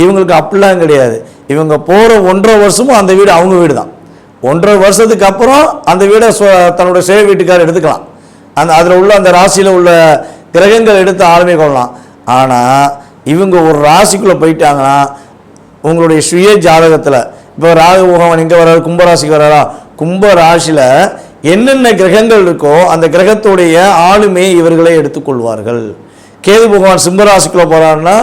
இவங்களுக்கு அப்படிலாம் கிடையாது. இவங்க போகிற 1.5 வருஷமும் அந்த வீடு அவங்க வீடு தான். 1.5 வருஷத்துக்கு அப்புறம் அந்த வீடை தன்னுடைய சேவை வீட்டுக்காரர் எடுத்துக்கலாம். அதில் உள்ள அந்த ராசியில் உள்ள கிரகங்கள் எடுத்து ஆளுமை கொள்ளலாம். ஆனால் இவங்க ஒரு ராசிக்குள்ளே போயிட்டாங்கன்னா உங்களுடைய சுய ஜாதகத்தில் இப்போ ராகு பகவான் எங்கே வர்றாரு, கும்பராசிக்கு வர்றாரா, கும்ப ராசியில் என்னென்ன கிரகங்கள் இருக்கோ அந்த கிரகத்துடைய ஆளுமையை இவர்களே எடுத்துக்கொள்வார்கள். கேது பகவான் சிம்மராசிக்குள்ளே போகிறாருன்னா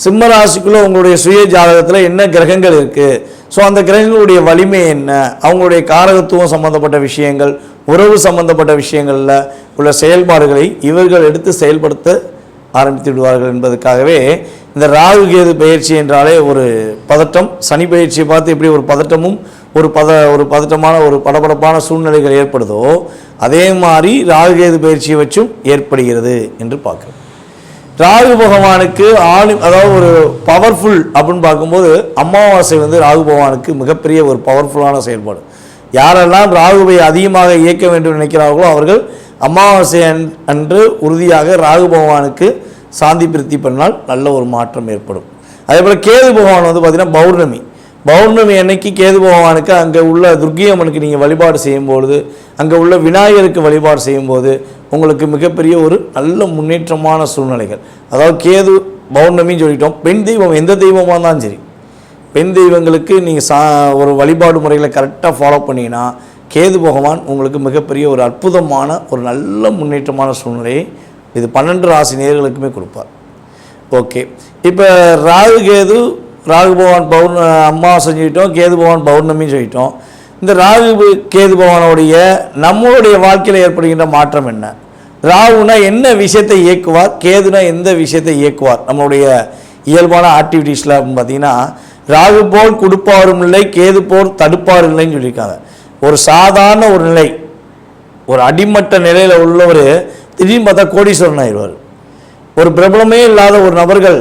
சிம்மராசிக்குள்ளே உங்களுடைய சுய ஜாதகத்தில் என்ன கிரகங்கள் இருக்குது, ஸோ அந்த கிரகங்களுடைய வலிமை என்ன, அவங்களுடைய காரகத்துவம் சம்மந்தப்பட்ட விஷயங்கள், உறவு சம்பந்தப்பட்ட விஷயங்களில் உள்ள செயல்பாடுகளை இவர்கள் எடுத்து செயல்படுத்த ஆரம்பித்து விடுவார்கள் என்பதற்காகவே இந்த ராகு கேது பயிற்சி என்றாலே ஒரு பதட்டம். சனி பயிற்சியை பார்த்து எப்படி ஒரு பதட்டமும் ஒரு பதட்டமான ஒரு படபடப்பான சூழ்நிலைகள் ஏற்படுதோ அதே மாதிரி ராகு கேது பயிற்சியை வச்சும் ஏற்படுகிறது என்று பார்க்குறோம். ராகு பகவானுக்கு அதாவது ஒரு பவர்ஃபுல் அப்படின்னு பார்க்கும்போது அமாவாசை ராகு பகவானுக்கு மிகப்பெரிய ஒரு பவர்ஃபுல்லான செயல்பாடு. யாரெல்லாம் ராகுவை அதிகமாக இயக்க வேண்டும் நினைக்கிறார்களோ அவர்கள் அமாவாசை அன்று உறுதியாக ராகு பகவானுக்கு சாந்தி பிரித்தி பண்ணால் நல்ல ஒரு மாற்றம் ஏற்படும். அதே போல் கேது பகவான் பார்த்திங்கன்னா பௌர்ணமி அன்னைக்கு கேது பகவானுக்கு அங்கே உள்ள துர்க்கியம்மனுக்கு நீங்கள் வழிபாடு செய்யும்பொழுது, அங்கே உள்ள விநாயகருக்கு வழிபாடு செய்யும்போது உங்களுக்கு மிகப்பெரிய ஒரு நல்ல முன்னேற்றமான சூழ்நிலைகள். அதாவது கேது பௌர்ணமின்னு சொல்லிட்டோம். பெண் தெய்வம் எந்த தெய்வமாக இருந்தாலும் சரி, பெண் தெய்வங்களுக்கு நீங்கள் ஒரு வழிபாடு முறைகளை கரெக்டாக ஃபாலோ பண்ணிங்கன்னா கேது பகவான் உங்களுக்கு மிகப்பெரிய ஒரு அற்புதமான ஒரு நல்ல முன்னேற்றமான சூழ்நிலையை இது 12 ராசி நேயர்களுக்குமே கொடுப்பார். ஓகே, இப்போ ராகு பகவான் அமாவாசை சொல்லிட்டோம், கேது பகவான் பௌர்ணமின்னு சொல்லிட்டோம். இந்த ராகு கேது பகவானுடைய நம்மளுடைய வாழ்க்கையில் ஏற்படுகின்ற மாற்றம் என்ன? ராகுனா என்ன விஷயத்தை இயக்குவார், கேதுனா எந்த விஷயத்தை இயக்குவார் நம்மளுடைய இயல்பான ஆக்டிவிட்டீஸில் அப்படின்னு பார்த்தீங்கன்னா, ராகு போல் கொடுப்பாரும் இல்லை, கேது போல் தடுப்பாரும் இல்லைன்னு சொல்லியிருக்காங்க. ஒரு சாதாரண ஒரு நிலை, ஒரு அடிமட்ட நிலையில் உள்ளவர் திடீர்னு பார்த்தா கோடீஸ்வரன் ஆயிடுவார். ஒரு பிரபலமே இல்லாத ஒரு நபர்கள்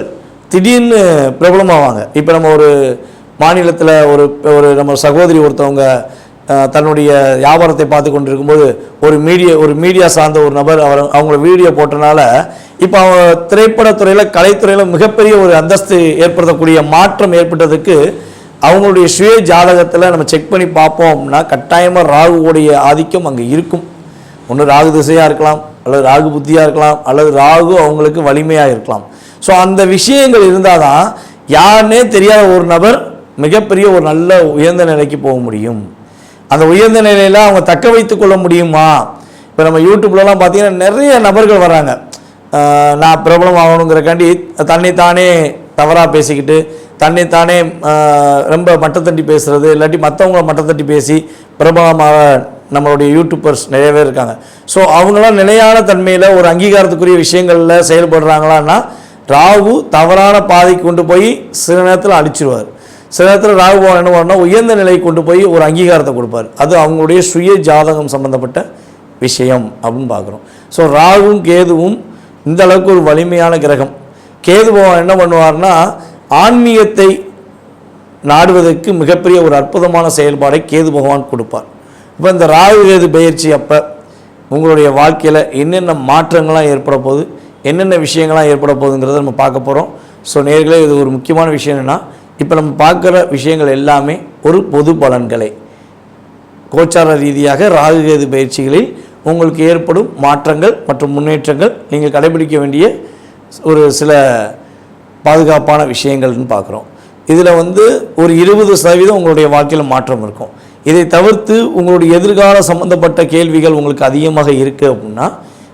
திடீர்னு பிரபலமாவாங்க. இப்போ நம்ம ஒரு மாநிலத்தில் ஒரு நம்ம சகோதரி ஒருத்தவங்க தன்னுடைய வியாபாரத்தை பார்த்து கொண்டு இருக்கும்போது ஒரு மீடியா சார்ந்த ஒரு நபர் அவங்கள வீடியோ போட்டனால இப்போ அவங்க திரைப்படத்துறையில் கலைத்துறையில் மிகப்பெரிய ஒரு அந்தஸ்து ஏற்படுத்தக்கூடிய மாற்றம் ஏற்பட்டதுக்கு அவங்களுடைய சுய ஜாதகத்தில் நம்ம செக் பண்ணி பார்ப்போம் அப்படின்னா கட்டாயமாக ராகுவோடைய ஆதிக்கம் அங்கே இருக்கும். ஒன்று ராகு திசையாக இருக்கலாம், அல்லது ராகு புத்தியாக இருக்கலாம், அல்லது ராகு அவங்களுக்கு வலிமையாக இருக்கலாம். ஸோ அந்த விஷயங்கள் இருந்தால் தான் யாருன்னே தெரியாத ஒரு நபர் மிகப்பெரிய ஒரு நல்ல உயர்ந்த நிலைக்கு போக முடியும். அந்த உயர்ந்த நிலையில் அவங்க தக்க வைத்து கொள்ள முடியுமா? இப்போ நம்ம யூடியூப்லலாம் பார்த்தீங்கன்னா நிறைய நபர்கள் வராங்க, நான் பிரபலம் ஆகணுங்கிறக்காண்டி தன்னைத்தானே தவறாக பேசிக்கிட்டு தன்னைத்தானே ரொம்ப மட்டத்தட்டி பேசுகிறது, இல்லாட்டி மற்றவங்கள மட்டத்தட்டி பேசி பிரபலமாக நம்மளுடைய யூடியூபர்ஸ் நிறைய பேர் இருக்காங்க. ஸோ அவங்களாம் நிலையான தன்மையில் ஒரு அங்கீகாரத்துக்குரிய விஷயங்களில் செயல்படுறாங்களான்னா ராகு தவறான பாதைக்கு கொண்டு போய் சில நேரத்தில் அழிச்சிருவார். சில நேரத்தில் ராகு பகவான் என்ன பண்ணா உயர்ந்த நிலைக்கு கொண்டு போய் ஒரு அங்கீகாரத்தை கொடுப்பார். அது அவங்களுடைய சுய ஜாதகம் சம்பந்தப்பட்ட விஷயம் அப்படின்னு பார்க்குறோம். ஸோ ராகுவும் கேதுவும் இந்த அளவுக்கு ஒரு வலிமையான கிரகம். கேது பகவான் என்ன பண்ணுவார்னா ஆன்மீகத்தை நாடுவதற்கு மிகப்பெரிய ஒரு அற்புதமான செயல்பாடை கேது பகவான் கொடுப்பார். இப்போ இந்த ராகு கேது பயிற்சி அப்போ உங்களுடைய வாழ்க்கையில் என்னென்ன மாற்றங்கள்லாம் ஏற்பட போகுது, என்னென்ன விஷயங்கள்லாம் ஏற்பட போகுதுங்கிறத நம்ம பார்க்க போகிறோம். ஸோ நேர்களே, இது ஒரு முக்கியமான விஷயம் என்னென்னா, இப்போ நம்ம பார்க்குற விஷயங்கள் எல்லாமே ஒரு பொது பலன்களை கோச்சார ரீதியாக ராகு கேது பயிற்சிகளில் உங்களுக்கு ஏற்படும் மாற்றங்கள் மற்றும் முன்னேற்றங்கள் நீங்கள் கடைபிடிக்க வேண்டிய ஒரு சில பாதுகாப்பான விஷயங்கள்னு பார்க்குறோம். இதில் ஒரு 20% உங்களுடைய வாழ்க்கையில் மாற்றம் இருக்கும். இதை தவிர்த்து உங்களுடைய எதிர்கால சம்மந்தப்பட்ட கேள்விகள் உங்களுக்கு அதிகமாக இருக்குது அப்படின்னா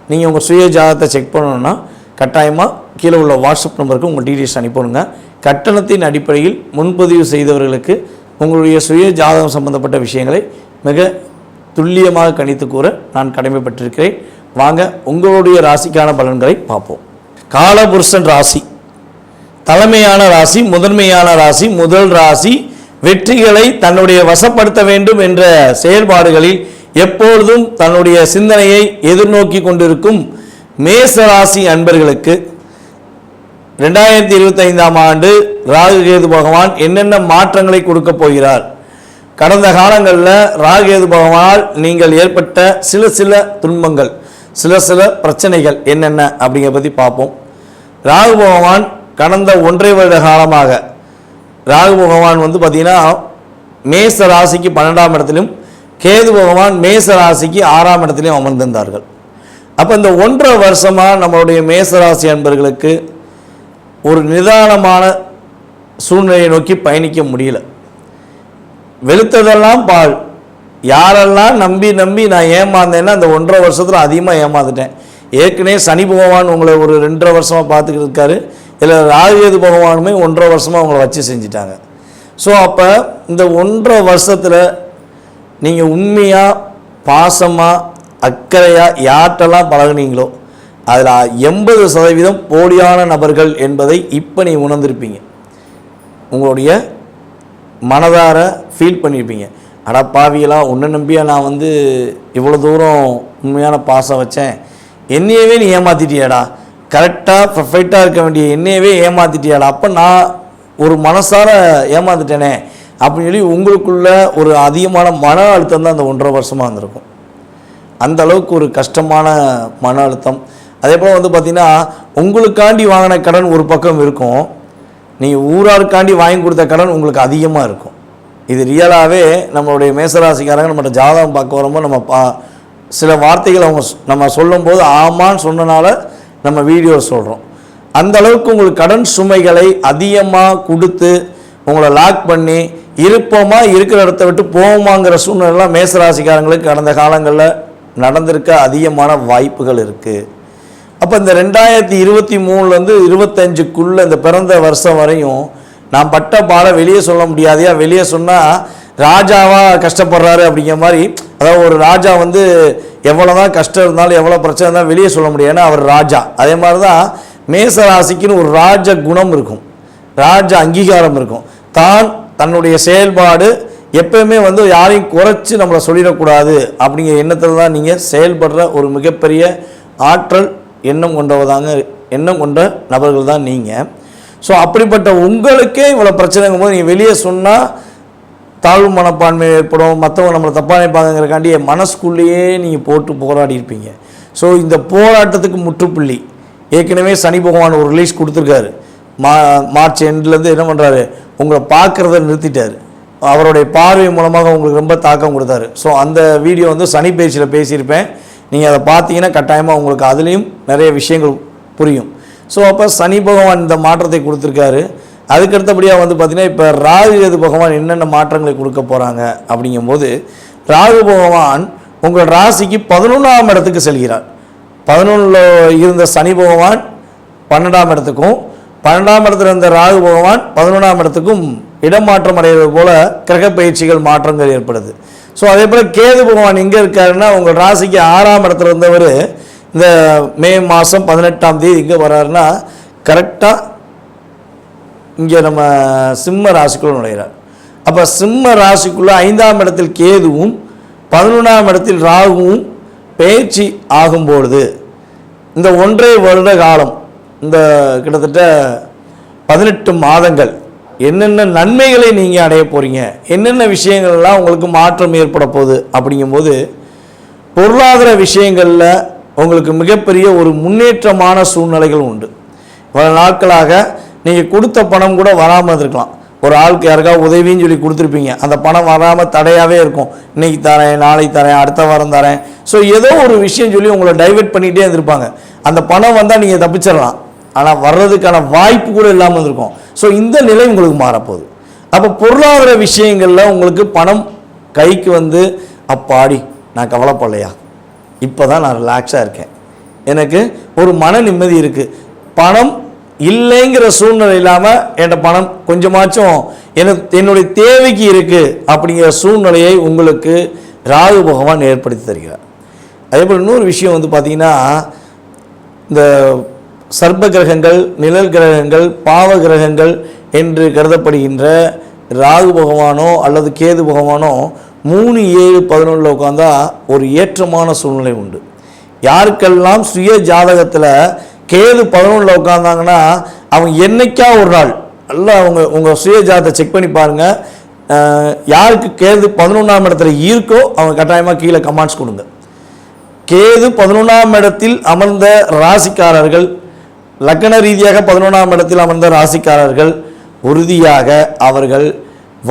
நீங்கள் உங்கள் சுய ஜாதகத்தை செக் பண்ணணுன்னா கட்டாயமாக கீழே உள்ள வாட்ஸ்அப் நம்பருக்கு உங்கள் டீட்டெயில்ஸ் அனுப்பணுங்க. கட்டணத்தின் அடிப்படையில் முன்பதிவு செய்தவர்களுக்கு உங்களுடைய சுய ஜாதகம் சம்பந்தப்பட்ட விஷயங்களை மிக துல்லியமாக கணித்து கூற நான் கடமைப்பட்டிருக்கிறேன். வாங்க உங்களுடைய ராசிக்கான பலன்களை பார்ப்போம். காலபுருஷன் ராசி தலைமையான ராசி, முதன்மையான ராசி, முதல் ராசி, வெற்றிகளை தன்னுடைய வசப்படுத்த வேண்டும் என்ற செயல்பாடுகளில் எப்பொழுதும் தன்னுடைய சிந்தனையை எதிர்நோக்கி கொண்டிருக்கும் மேச ராசி அன்பர்களுக்கு 2025ஆம் ஆண்டு ராகு கேது பகவான் என்னென்ன மாற்றங்களை கொடுக்க போகிறார், கடந்த காலங்களில் ராகு கேது பகவானால் நீங்கள் ஏற்பட்ட சில துன்பங்கள், சில பிரச்சனைகள் என்னென்ன அப்படிங்கிற பற்றி பார்ப்போம். ராகு பகவான் கடந்த 1.5 வருட காலமாக ராகு பகவான் பார்த்தீங்கன்னா மேச ராசிக்கு 12ஆம் இடத்திலும் கேது பகவான் மேச ராசிக்கு 6ஆம் இடத்திலும் அமர்ந்திருந்தார்கள். அப்போ இந்த 1.5 வருஷமாக நம்மளுடைய மேசராசி அன்பர்களுக்கு ஒரு நிதானமான சூழ்நிலையை நோக்கி பயணிக்க முடியல. வெளுத்ததெல்லாம் பால். யாரெல்லாம் நம்பி நான் ஏமாந்தேன்னா அந்த 1.5 வருஷத்தில் அதிகமாக ஏமாந்துட்டேன். ஏற்கனவே சனி பகவான் உங்களை ஒரு 2.5 வருஷமாக பார்த்துக்கிட்டு இருக்காரு. இதில் ராகுகேது பகவானுமே 1.5 வருஷமாக உங்களை வச்சு செஞ்சிட்டாங்க. ஸோ அப்போ இந்த 1.5 வருஷத்தில் நீங்கள் உண்மையாக பாசமாக அக்கறையாக யார்கிட்டலாம் பழகுனீங்களோ அதில் 80% போலியான நபர்கள் என்பதை இப்போ நீங்கள் உணர்ந்திருப்பீங்க. உங்களுடைய மனதார ஃபீல் பண்ணியிருப்பீங்க. அடா பாவியெல்லாம் உன்னை நம்பியா நான் இவ்வளோ தூரம் உண்மையான பாசம் வச்சேன், என்னையவே நீ ஏமாற்றிட்டியாடா, கரெக்டாக பர்ஃபெக்டாக இருக்க வேண்டிய என்னையவே ஏமாற்றிட்டியாடா, அப்போ நான் ஒரு மனசார ஏமாந்துட்டேனே அப்படின்னு சொல்லி உங்களுக்குள்ள ஒரு அதிகமான மன அழுத்தம் தான் அந்த 1.5 வருஷமாக இருந்திருக்கும். அந்த அளவுக்கு ஒரு கஷ்டமான மன அழுத்தம். அதே போல் பார்த்திங்கன்னா உங்களுக்காண்டி வாங்கின கடன் ஒரு பக்கம் இருக்கும், நீங்கள் ஊராருக்காண்டி வாங்கி கொடுத்த கடன் உங்களுக்கு அதிகமாக இருக்கும். இது ரியலாகவே நம்மளுடைய மேசராசிக்காரங்க நம்மகிட்ட ஜாதகம் பார்க்க வரும்போது நம்ம சில வார்த்தைகள் நம்ம சொல்லும்போது ஆமான்னு சொன்னனால நம்ம வீடியோ சொல்கிறோம். அந்த அளவுக்கு உங்களுக்கு கடன் சுமைகளை அதிகமாக கொடுத்து உங்களை லாக் பண்ணி இருப்போமாக இருக்கிற இடத்த விட்டு போவோமாங்கிற சூழ்நிலைலாம் மேசராசிக்காரங்களுக்கு கடந்த காலங்களில் நடந்திருக்க அதிகமான வாய்ப்புகள் இருக்குது. அப்போ இந்த 2023 25க்குள்ளே இந்த பிறந்த வருஷம் வரையும் நான் பட்ட பாட வெளியே சொல்ல முடியாதையா, வெளியே சொன்னால் ராஜாவாக கஷ்டப்படுறாரு அப்படிங்கிற மாதிரி. அதாவது ஒரு ராஜா எவ்வளோ தான் கஷ்டம் இருந்தாலும் எவ்வளோ பிரச்சனை இருந்தாலும் வெளியே சொல்ல முடியாது, ஏன்னா அவர் ராஜா. அதே மாதிரி தான் மேசராசிக்குன்னு ஒரு ராஜ குணம் இருக்கும், ராஜ அங்கீகாரம் இருக்கும். தன்னுடைய செயல்பாடு எப்பயுமே யாரையும் குறைச்சி நம்மளை சொல்லிடக்கூடாது அப்படிங்கிற எண்ணத்தில் தான் நீங்கள் செயல்படுற ஒரு மிகப்பெரிய ஆற்றல் எண்ணம் கொண்ட நபர்கள் தான் நீங்கள். ஸோ அப்படிப்பட்ட உங்களுக்கே இவ்வளோ பிரச்சனைங்கும் போது நீங்கள் வெளியே சொன்னால் தாழ்வு மனப்பான்மை ஏற்படும், மற்றவங்க நம்மளை தப்பாக நினைப்பாங்கிறக்காண்டி மனசுக்குள்ளேயே நீங்கள் போட்டு போராடி இருப்பீங்க. ஸோ இந்த போராட்டத்துக்கு முற்றுப்புள்ளி ஏற்கனவே சனி பகவான் ஒரு ரிலீஸ் கொடுத்துருக்காரு. மார்ச் எண்ட்லேருந்து என்ன பண்ணுறாரு, உங்களை பார்க்குறத நிறுத்திட்டார். அவருடைய பார்வை மூலமாக உங்களுக்கு ரொம்ப தாக்கம் கொடுத்தாரு. ஸோ அந்த வீடியோ சனி பேச்சில் பேசியிருப்பேன், நீங்கள் அதை பார்த்தீங்கன்னா கட்டாயமாக உங்களுக்கு அதுலேயும் நிறைய விஷயங்கள் புரியும். ஸோ அப்போ சனி பகவான் இந்த மாற்றத்தை கொடுத்துருக்காரு. அதுக்கடுத்தபடியாக பார்த்தீங்கன்னா இப்போ ராகுகேது பகவான் என்னென்ன மாற்றங்களை கொடுக்க போகிறாங்க அப்படிங்கும்போது, ராகு பகவான் உங்கள் ராசிக்கு 11ஆம் இடத்துக்கு செல்கிறார். 11ல் இருந்த சனி பகவான் 12ஆம் இடத்துக்கும், 12ஆம் இடத்துல இருந்த ராகு பகவான் 11ஆம் இடத்துக்கும் இடமாற்றம் அடைவது போல கிரக பயிற்சிகள் மாற்றங்கள் ஏற்படுது. ஸோ அதே போல் கேது பகவான் எங்கே இருக்காருன்னா உங்கள் ராசிக்கு 6ஆம் இடத்துல இருந்தவர் இந்த மே மாதம் 18ஆம் தேதி இங்கே வர்றாருன்னா கரெக்டாக இங்கே நம்ம சிம்ம ராசிக்குள்ளே நுழைகிறார். அப்போ சிம்ம ராசிக்குள்ளே 5ஆம் இடத்தில் கேதுவும் 11ஆம் இடத்தில் ராகுவும் பயிற்சி ஆகும்பொழுது இந்த 1.5 வருட காலம், இந்த கிட்டத்தட்ட 18 மாதங்கள் என்னென்ன நன்மைகளை நீங்கள் அடைய போகிறீங்க, என்னென்ன விஷயங்கள்லாம் உங்களுக்கு மாற்றம் ஏற்பட போகுது அப்படிங்கும்போது, பொருளாதார விஷயங்களில் உங்களுக்கு மிகப்பெரிய ஒரு முன்னேற்றமான சூழ்நிலைகள் உண்டு. பல நாட்களாக நீங்கள் கொடுத்த பணம் கூட வராமல் இருக்கலாம். ஒரு ஆளுக்கு யாருக்காவது உதவின்னு சொல்லி கொடுத்துருப்பீங்க, அந்த பணம் வராமல் தடையாகவே இருக்கும். இன்றைக்கி தரேன், நாளைக்கு தரேன், அடுத்த வாரம் தரேன். ஸோ ஏதோ ஒரு விஷயம் சொல்லி உங்களை டைவெர்ட் பண்ணிகிட்டே இருந்திருப்பாங்க. அந்த பணம் வந்தால் நீங்கள் தப்பிச்சிடலாம், ஆனால் வர்றதுக்கான வாய்ப்பு கூட இல்லாமல் இருந்திருக்கும். ஸோ இந்த நிலை உங்களுக்கு மாறப்போகுது. அப்போ பொருளாதார விஷயங்களில் உங்களுக்கு பணம் கைக்கு அப்பாடி நான் கவலைப்படலையா, இப்போ தான் நான் ரிலாக்ஸாக இருக்கேன், எனக்கு ஒரு மன நிம்மதி இருக்குது, பணம் இல்லைங்கிற சூழ்நிலை இல்லாமல் என்கிட்ட பணம் கொஞ்சமாச்சும் என்னுடைய தேவைக்கு இருக்குது அப்படிங்கிற சூழ்நிலையை உங்களுக்கு ராகு பகவான் ஏற்படுத்தி தருகிறார். அதே போல் இன்னொரு விஷயம் பார்த்திங்கன்னா, இந்த சர்ப்ப கிரகங்கள், நிழல் கிரகங்கள், பாவ கிரகங்கள் என்று கருதப்படுகின்ற ராகு பகவானோ அல்லது கேது பகவானோ 3, 7, 11 உட்காந்தா ஒரு ஏற்றமான சூழ்நிலை உண்டு. யாருக்கெல்லாம் சுய ஜாதகத்தில் கேது 11 உட்காந்தாங்கன்னா அவங்க என்னைக்கா ஒரு நாள் நல்லா உங்கள் சுய ஜாதகத்தை செக் பண்ணி பாருங்கள். யாருக்கு கேது 11ஆம் இடத்துல இருக்கோ அவங்க கட்டாயமாக கீழே கமெண்ட்ஸ் கொடுங்க. கேது 11ஆம் இடத்தில் அமர்ந்த ராசிக்காரர்கள், லக்ன ரீதியாக 11ஆம் இடத்தில் அமர்ந்த ராசிக்காரர்கள் உறுதியாக அவர்கள்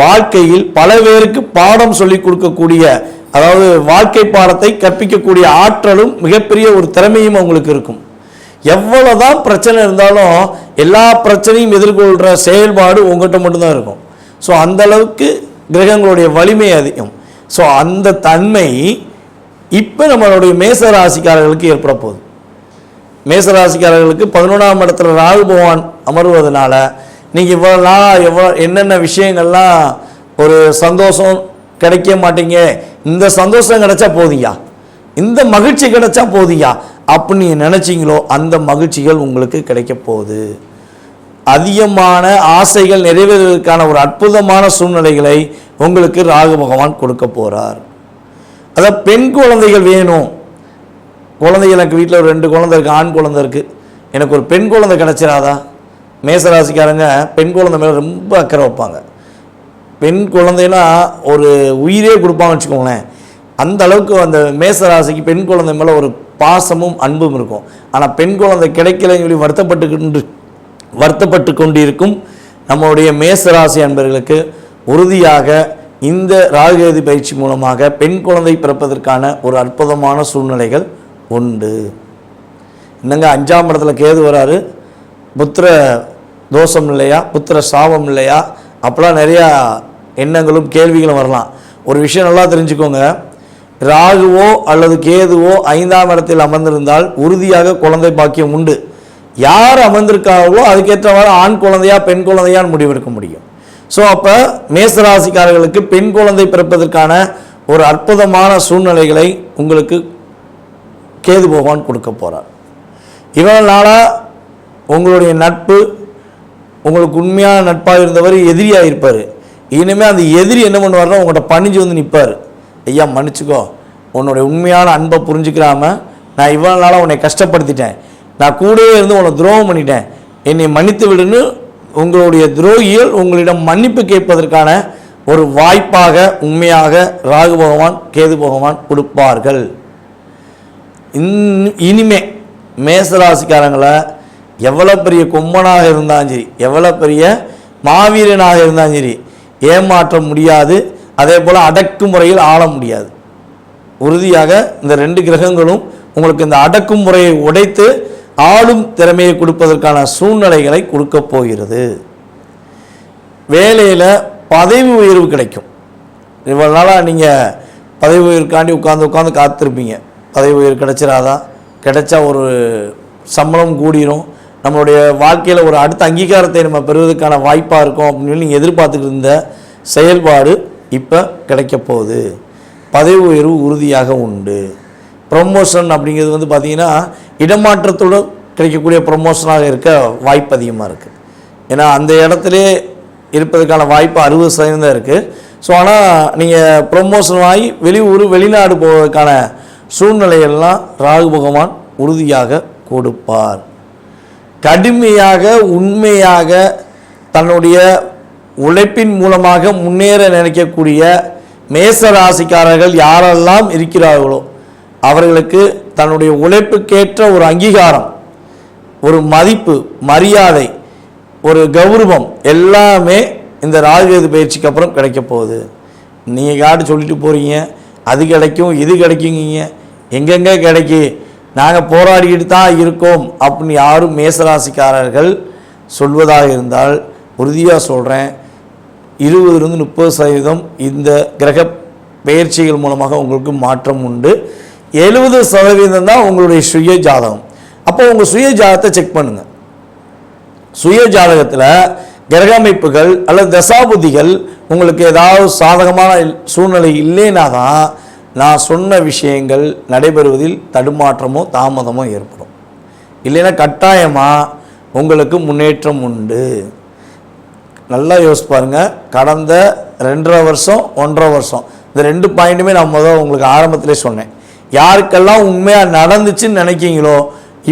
வாழ்க்கையில் பல பேருக்கு பாடம் சொல்லிக் கொடுக்கக்கூடிய, அதாவது வாழ்க்கை பாடத்தை கற்பிக்கக்கூடிய ஆற்றலும் மிகப்பெரிய ஒரு திறமையும் அவங்களுக்கு இருக்கும். எவ்வளோதான் பிரச்சனை இருந்தாலும் எல்லா பிரச்சனையும் எதிர்கொள்கிற செயல்பாடு உங்கள்கிட்ட மட்டும்தான் இருக்கும். ஸோ அந்த அளவுக்கு கிரகங்களுடைய வலிமை அதிகம். ஸோ அந்த தன்மை இப்போ நம்மளுடைய மேசராசிக்காரர்களுக்கு ஏற்பட போகுது. மேசராசிக்காரர்களுக்கு 11ஆம் இடத்துல ராகு பகவான் அமர்வதனால நீங்கள் இவ்வளோ என்னென்ன விஷயங்கள்லாம் ஒரு சந்தோஷம் கிடைக்க மாட்டீங்க, இந்த சந்தோஷம் கிடைச்சா போதியா, இந்த மகிழ்ச்சி கிடைச்சா போதியா அப்படின்னு நீங்கள் நினச்சிங்களோ அந்த மகிழ்ச்சிகள் உங்களுக்கு கிடைக்க போகுது. அதிகமான ஆசைகள் நிறைவேறுவதற்கான ஒரு அற்புதமான சூழ்நிலைகளை உங்களுக்கு ராகு பகவான் கொடுக்க போகிறார். அதாவது பெண் குழந்தைகள் வேணும், குழந்தைகள் எனக்கு வீட்டில் ஒரு 2 குழந்தை இருக்குது, ஆண் குழந்தை இருக்குது, எனக்கு ஒரு பெண் குழந்தை கிடச்சிடாதா? மேசராசிக்காரங்க பெண் குழந்தை மேலே ரொம்ப அக்கறை வைப்பாங்க. பெண் குழந்தைனா ஒரு உயிரே கொடுப்பாங்கன்னு வச்சுக்கோங்களேன். அந்த அளவுக்கு அந்த மேசராசிக்கு பெண் குழந்தை மேலே ஒரு பாசமும் அன்பும் இருக்கும். ஆனால் பெண் குழந்தை கிடைக்கலன்னு சொல்லி வருத்தப்பட்டு கொண்டிருக்கும் நம்மளுடைய மேசராசி அன்பர்களுக்கு உறுதியாக இந்த ராகுகேது பயிற்சி மூலமாக பெண் குழந்தை பிறப்பதற்கான ஒரு அற்புதமான சூழ்நிலைகள் உண்டு. என்னங்க 5ஆம் இடத்துல கேது வராரு, புத்திர தோஷம் இல்லையா, புத்திர சாபம் இல்லையா, அப்போலாம் நிறையா எண்ணங்களும் கேள்விகளும் வரலாம். ஒரு விஷயம் நல்லா தெரிஞ்சுக்கோங்க, ராகுவோ அல்லது கேதுவோ 5ஆம் இடத்தில் அமர்ந்திருந்தால் உறுதியாக குழந்தை பாக்கியம் உண்டு. யார் அமர்ந்திருக்காங்களோ அதுக்கேற்றவாறு ஆண் குழந்தையா பெண் குழந்தையான்னு முடிவெடுக்க முடியும். ஸோ அப்போ மேசராசிக்காரர்களுக்கு பெண் குழந்தை பிறப்பதற்கான ஒரு அற்புதமான சூழ்நிலைகளை உங்களுக்கு கேது பகவான் கொடுக்க போகிறார். இவ்வளவு நாளாக உங்களுடைய நட்பு, உங்களுக்கு உண்மையான நட்பாக இருந்தவர் எதிரியாக இருப்பார். இனிமேல் அந்த எதிரி என்ன பண்ணுவார்னா உங்கள்கிட்ட பணிஞ்சு வந்து நிற்பார். ஐயா மன்னிச்சுக்கோ, உன்னுடைய உண்மையான அன்பை புரிஞ்சுக்கிறாம நான் இவ்வளோ நாளாக உன்னை கஷ்டப்படுத்திட்டேன், நான் கூடவே இருந்து உன்னை துரோகம் பண்ணிட்டேன், என்னை மன்னித்து விடுன்னு உங்களுடைய துரோகிகள் உங்களிடம் மன்னிப்பு கேட்பதற்கான ஒரு வாய்ப்பாக உண்மையாக ராகு பகவான் கேது பகவான் கொடுப்பார்கள். இனிமே மேசராசிக்காரங்களை எவ்வளோ பெரிய கொம்பனாக இருந்தாலும் சரி, எவ்வளோ பெரிய மாவீரனாக இருந்தாலும் சரி ஏமாற்ற முடியாது. அதே போல் அடக்குமுறையில் ஆள முடியாது. உறுதியாக இந்த 2 கிரகங்களும் உங்களுக்கு இந்த அடக்குமுறையை உடைத்து ஆளும் திறமையை கொடுப்பதற்கான சூழ்நிலைகளை கொடுக்க போகிறது. வேலையில் பதவி உயர்வு கிடைக்கும். இவ்வளோ நாளாக நீங்கள் பதவி உயர்வுக்காண்டி உட்காந்து காத்திருப்பீங்க. பதவி உயர்வு கிடைச்சிடாதா? கிடைச்சா ஒரு சம்பளம் கூடிரும், நம்மளுடைய வாழ்க்கையில் ஒரு அடுத்த அங்கீகாரத்தை நம்ம பெறுவதற்கான வாய்ப்பாக இருக்கும் அப்படின்னு சொல்லி நீங்கள் எதிர்பார்த்துக்கிட்டு இருந்த செயல்பாடு இப்போ கிடைக்க போகுது. பதவி உயர்வு உறுதியாக உண்டு. ப்ரொமோஷன் அப்படிங்கிறது பார்த்திங்கன்னா இடமாற்றத்தோடு கிடைக்கக்கூடிய ப்ரொமோஷனாக இருக்க வாய்ப்பு அதிகமாக இருக்குது. ஏன்னா அந்த இடத்துல இருப்பதற்கான வாய்ப்பு 60% இருக்குது. ஸோ ஆனால் நீங்கள் ப்ரொமோஷன் ஆகி வெளிநாடு போவதற்கான சூழ்நிலையெல்லாம் ராகு பகவான் உறுதியாக கொடுப்பார். கடுமையாக உண்மையாக தன்னுடைய உழைப்பின் மூலமாக முன்னேற நினைக்கக்கூடிய மேசராசிக்காரர்கள் யாரெல்லாம் இருக்கிறார்களோ அவர்களுக்கு தன்னுடைய உழைப்புக்கேற்ற ஒரு அங்கீகாரம், ஒரு மதிப்பு, மரியாதை, ஒரு கௌரவம் எல்லாமே இந்த ராகுகேது பயிற்சிக்கு அப்புறம் கிடைக்க போகுது. நீங்கள் காட்டு சொல்லிட்டு போகிறீங்க, அது கிடைக்கும் இது கிடைக்குங்க, எங்கெங்கே கிடைக்கி, நாங்கள் போராடிக்கிட்டு தான் இருக்கோம் அப்படின்னு யாரும் மேசராசிக்காரர்கள் சொல்வதாக இருந்தால் உறுதியாக சொல்கிறேன், 20-30% இந்த கிரக பயிற்சிகள் மூலமாக உங்களுக்கு மாற்றம் உண்டு. 70% தான் உங்களுடைய சுய ஜாதகம். அப்போ உங்கள் சுய ஜாதகத்தை செக் பண்ணுங்கள். சுய ஜாதகத்தில் கிரக அமைப்புகள் அல்லது தசாபுத்திகள் உங்களுக்கு ஏதாவது சாதகமான சூழ்நிலை இல்லைன்னா தான் நான் சொன்ன விஷயங்கள் நடைபெறுவதில் தடுமாற்றமோ தாமதமோ ஏற்படும். இல்லைன்னா கட்டாயமாக உங்களுக்கு முன்னேற்றம் உண்டு. நல்லா யோசிச்சு பாருங்கள். கடந்த 2.5 வருஷம் 1.5 வருஷம் இந்த 2 பாயிண்ட்டுமே நான் உங்களுக்கு ஆரம்பத்திலே சொன்னேன். யாருக்கெல்லாம் உண்மையாக நடந்துச்சுன்னு நினைக்கிங்களோ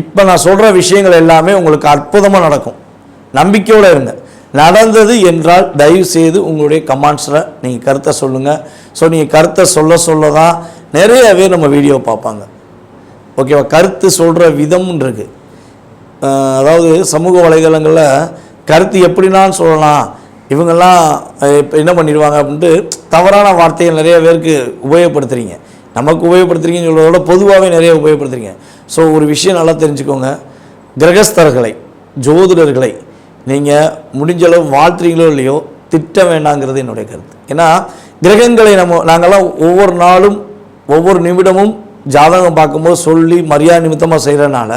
இப்போ நான் சொல்கிற விஷயங்கள் எல்லாமே உங்களுக்கு அற்புதமாக நடக்கும். நம்பிக்கையோடு இருங்க. நடந்தது என்றால் தயவு செய்து உங்களுடைய கமெண்ட்ஸில் நீங்கள் கருத்தை சொல்லுங்கள். ஸோ நீங்கள் கருத்தை சொல்ல தான் நிறைய பேர் நம்ம வீடியோ பார்ப்பாங்க. ஓகேவா? கருத்து சொல்கிற விதம்னு இருக்குது. அதாவது சமூக வலைதளங்களில் கருத்து எப்படினாலும் சொல்லலாம், இவங்கெல்லாம் இப்போ என்ன பண்ணிடுவாங்க அப்படின்ட்டு தவறான வார்த்தைகள் நிறைய பேருக்கு உபயோகப்படுத்துகிறீங்க. நமக்கு உபயோகப்படுத்துறீங்கன்னு சொல்கிறத விட பொதுவாகவே நிறைய உபயோகப்படுத்துறீங்க. ஸோ ஒரு விஷயம் நல்லா தெரிஞ்சுக்கோங்க, கிரகஸ்தர்களை ஜோதிடர்களை நீங்கள் முடிஞ்சளவு வாழ்த்துறீங்களோ இல்லையோ திட்ட வேண்டாங்கிறது என்னுடைய கருத்து. ஏன்னா கிரகங்களை நாங்கள்லாம் ஒவ்வொரு நாளும் ஒவ்வொரு நிமிடமும் ஜாதகம் பார்க்கும்போது சொல்லி மரியாதை நிமித்தமாக செய்கிறனால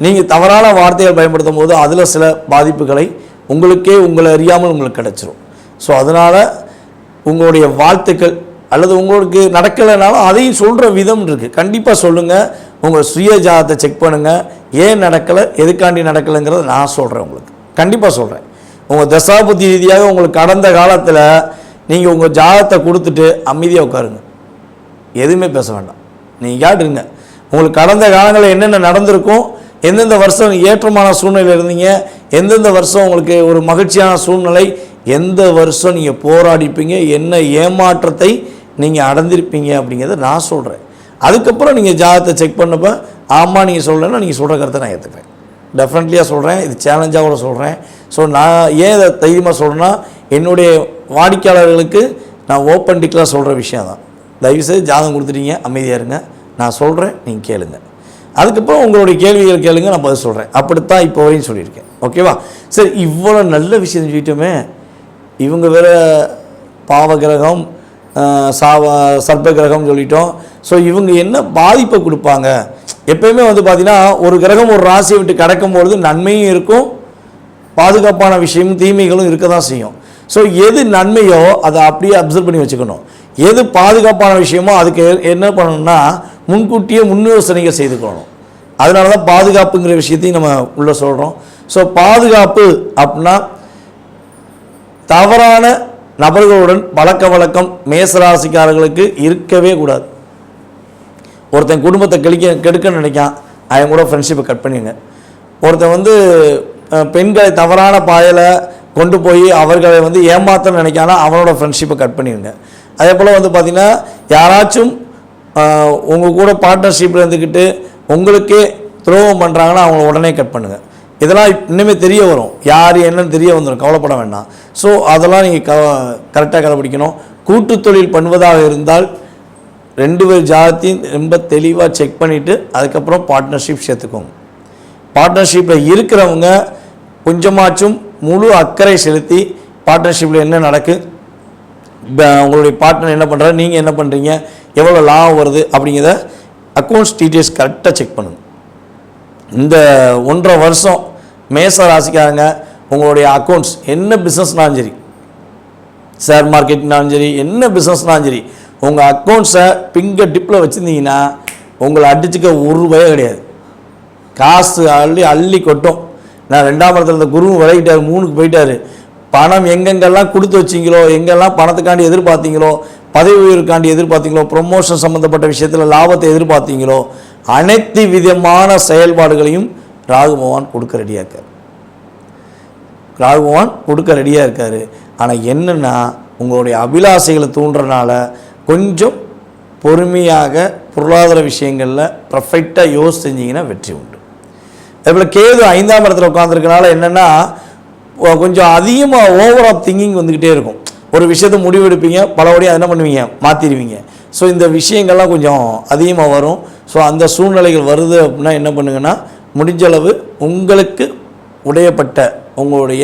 நீங்கள் தவறான வார்த்தைகள் பயன்படுத்தும் போது அதில் சில பாதிப்புகளை உங்களை அறியாமல் உங்களுக்கு கிடச்சிரும். ஸோ அதனால் உங்களுடைய வாழ்த்துக்கள் அல்லது உங்களுக்கு நடக்கலைனாலும் அதையும் சொல்கிற விதம் இருக்குது. கண்டிப்பாக சொல்லுங்கள், உங்கள் சுய ஜாதகத்தை செக் பண்ணுங்கள், ஏன் நடக்கலை எதுக்காண்டி நடக்கலைங்கிறத நான் சொல்கிறேன். உங்களுக்கு கண்டிப்பாக சொல்கிறேன். உங்கள் தசாபுத்தி ரீதியாக உங்களுக்கு கடந்த காலத்தில் நீங்கள் உங்கள் ஜாதகத்தை கொடுத்துட்டு அமைதியாக உட்காருங்க, எதுவுமே பேச வேண்டாம், நீங்கள் கேட்டுருங்க. உங்களுக்கு கடந்த காலங்களில் என்னென்ன நடந்திருக்கும், எந்தெந்த வருஷம் ஏற்றமான சூழ்நிலையில் இருந்தீங்க, எந்தெந்த வருஷம் உங்களுக்கு ஒரு மகிழ்ச்சியான சூழ்நிலை, எந்த வருஷம் நீங்கள் போராடிப்பீங்க, என்ன ஏமாற்றத்தை நீங்கள் அடைந்திருப்பீங்க அப்படிங்கிறத நான் சொல்கிறேன். அதுக்கப்புறம் நீங்கள் ஜாதகத்தை செக் பண்ணப்போ ஆமாம் நீங்கள் சொல்லலைன்னா நீங்கள் சொல்கிற கருத்தை நான் ஏற்றுக்கிறேன். டெஃபினெட்லியாக சொல்கிறேன், இது சேலஞ்சாக கூட சொல்கிறேன். ஸோ நான் ஏன் இதை தைரியமாக சொல்கிறேன்னா என்னுடைய வாடிக்கையாளர்களுக்கு நான் ஓப்பன் டிக்லாக சொல்கிற விஷயம் தான். தயவுசெய்து ஜாதகம் கொடுத்துட்டீங்க, அமைதியாக இருங்க, நான் சொல்கிறேன், நீங்கள் கேளுங்க. அதுக்கப்புறம் உங்களுடைய கேள்விகள் கேளுங்க, நான் பதில் சொல்கிறேன். அப்படித்தான் இப்போ வரையும் சொல்லியிருக்கேன். ஓகேவா? சரி, இவ்வளோ நல்ல விஷயம் சொல்லிட்டோமே, இவங்க வேறு பாவகிரகம் சர்ப்ப கிரகம் சொல்லிட்டோம். ஸோ இவங்க என்ன பாதிப்பை கொடுப்பாங்க? எப்பயுமே வந்து பார்த்தீங்கன்னா ஒரு கிரகம் ஒரு ராசியை விட்டு கடக்கும்பொழுது நன்மையும் இருக்கும், பாதுகாப்பான விஷயமும் தீமைகளும் இருக்க தான் செய்யும். ஸோ எது நன்மையோ அதை அப்படியே அப்சர்வ் பண்ணி வச்சுக்கணும். எது பாதுகாப்பான விஷயமோ அதுக்கு என்ன பண்ணணும்னா முன்கூட்டியே முன்யோசனைகள் செய்துக்கணும். அதனால தான் பாதுகாப்புங்கிற விஷயத்தையும் நம்ம உள்ளே சொல்கிறோம். ஸோ பாதுகாப்பு அப்படின்னா தவறான நபர்களுடன் பழக்க வழக்கம் மேசராசிக்காரர்களுக்கு இருக்கவே கூடாது. ஒருத்தன் குடும்பத்தை கெடுக்க நினைக்கான், அவன் கூட ஃப்ரெண்ட்ஷிப்பை கட் பண்ணிடுங்க. ஒருத்தன் வந்து பெண்களை தவறான பாயலை கொண்டு போய் அவர்களை வந்து ஏமாற்ற நினைக்கானா அவனோட ஃப்ரெண்ட்ஷிப்பை கட் பண்ணிடுங்க. அதே போல் வந்து பார்த்திங்கன்னா யாராச்சும் உங்கள் கூட பார்ட்னர்ஷிப்பில் இருந்துக்கிட்டு உங்களுக்கே துரோகம் பண்ணுறாங்கன்னா அவங்கள உடனே கட் பண்ணுங்கள். இதெல்லாம் இன்னுமே தெரிய வரும், யார் என்னன்னு தெரிய வந்துடும், கவலைப்பட வேண்டாம். ஸோ அதெல்லாம் நீங்கள் கரெக்டாக கடைப்பிடிக்கணும். கூட்டு தொழில் பண்ணுவதாக இருந்தால் 2 பேர் ஜாதத்தையும் ரொம்ப தெளிவாக செக் பண்ணிவிட்டு அதுக்கப்புறம் பார்ட்னர்ஷிப் சேர்த்துக்கோங்க. பார்ட்னர்ஷிப்பில் இருக்கிறவங்க கொஞ்சமாச்சும் முழு அக்கறை செலுத்தி பார்ட்னர்ஷிப்பில் என்ன நடக்கு, உங்களுடைய பார்ட்னர் என்ன பண்ணுறாரு, நீங்கள் என்ன பண்ணுறீங்க, எவ்வளோ லாபம் வருது அப்படிங்கிறத அக்கௌண்ட்ஸ் டீட்டெயில்ஸ் கரெக்டாக செக் பண்ணுங்கள். இந்த 1.5 வருஷம் மேச ராசிக்காரங்க உங்களுடைய அக்கௌண்ட்ஸ் என்ன பிஸ்னஸ்னாலும் சரி, ஷேர் மார்க்கெட்னாலும் சரி, என்ன பிஸ்னஸ்னாலும் சரி, உங்கள் அக்கௌண்ட்ஸை பிங்கர் டிப்பில் வச்சுருந்தீங்கன்னா உங்களை அடிச்சுக்க ஒரு ரூபாயே கிடையாது. காசு அள்ளி கொட்டும். நான் 2ஆம் இடத்துல இருந்த குருவும் விலகிட்டார், 3க்கு போயிட்டார். பணம் எங்கெங்கெல்லாம் கொடுத்து வச்சிங்களோ, எங்கெல்லாம் பணத்துக்காண்டி எதிர்பார்த்தீங்களோ, பதவி உயர்வுக்காண்டி எதிர்பார்த்தீங்களோ, ப்ரொமோஷன் சம்மந்தப்பட்ட விஷயத்தில் லாபத்தை எதிர்பார்த்தீங்களோ, அனைத்து விதமான செயல்பாடுகளையும் ராகு பகவான் கொடுக்க ரெடியாக இருக்கார். ராகு பகவான் கொடுக்க ரெடியாக இருக்கார். ஆனால் என்னென்னா உங்களுடைய அபிலாசைகளை தூண்டுறனால கொஞ்சம் பொறுமையாக பொருளாதார விஷயங்களில் பர்ஃபெக்டாக யோசிச்சு செஞ்சிங்கன்னா வெற்றி உண்டு. அதேபோல் கேது 5ஆம் இடத்துல உட்காந்துருக்கனால என்னென்னா கொஞ்சம் அதிகமாக ஓவர் ஆஃப் திங்கிங் வந்துக்கிட்டே இருக்கும். ஒரு விஷயத்தை முடிவெடுப்பீங்க, பலபடியாக என்ன பண்ணுவீங்க, மாற்றிடுவீங்க. ஸோ இந்த விஷயங்கள்லாம் கொஞ்சம் அதிகமாக வரும். ஸோ அந்த சூழ்நிலைகள் வருது அப்படின்னா என்ன பண்ணுங்கன்னா முடிஞ்சளவு உங்களுக்கு உடையப்பட்ட உங்களுடைய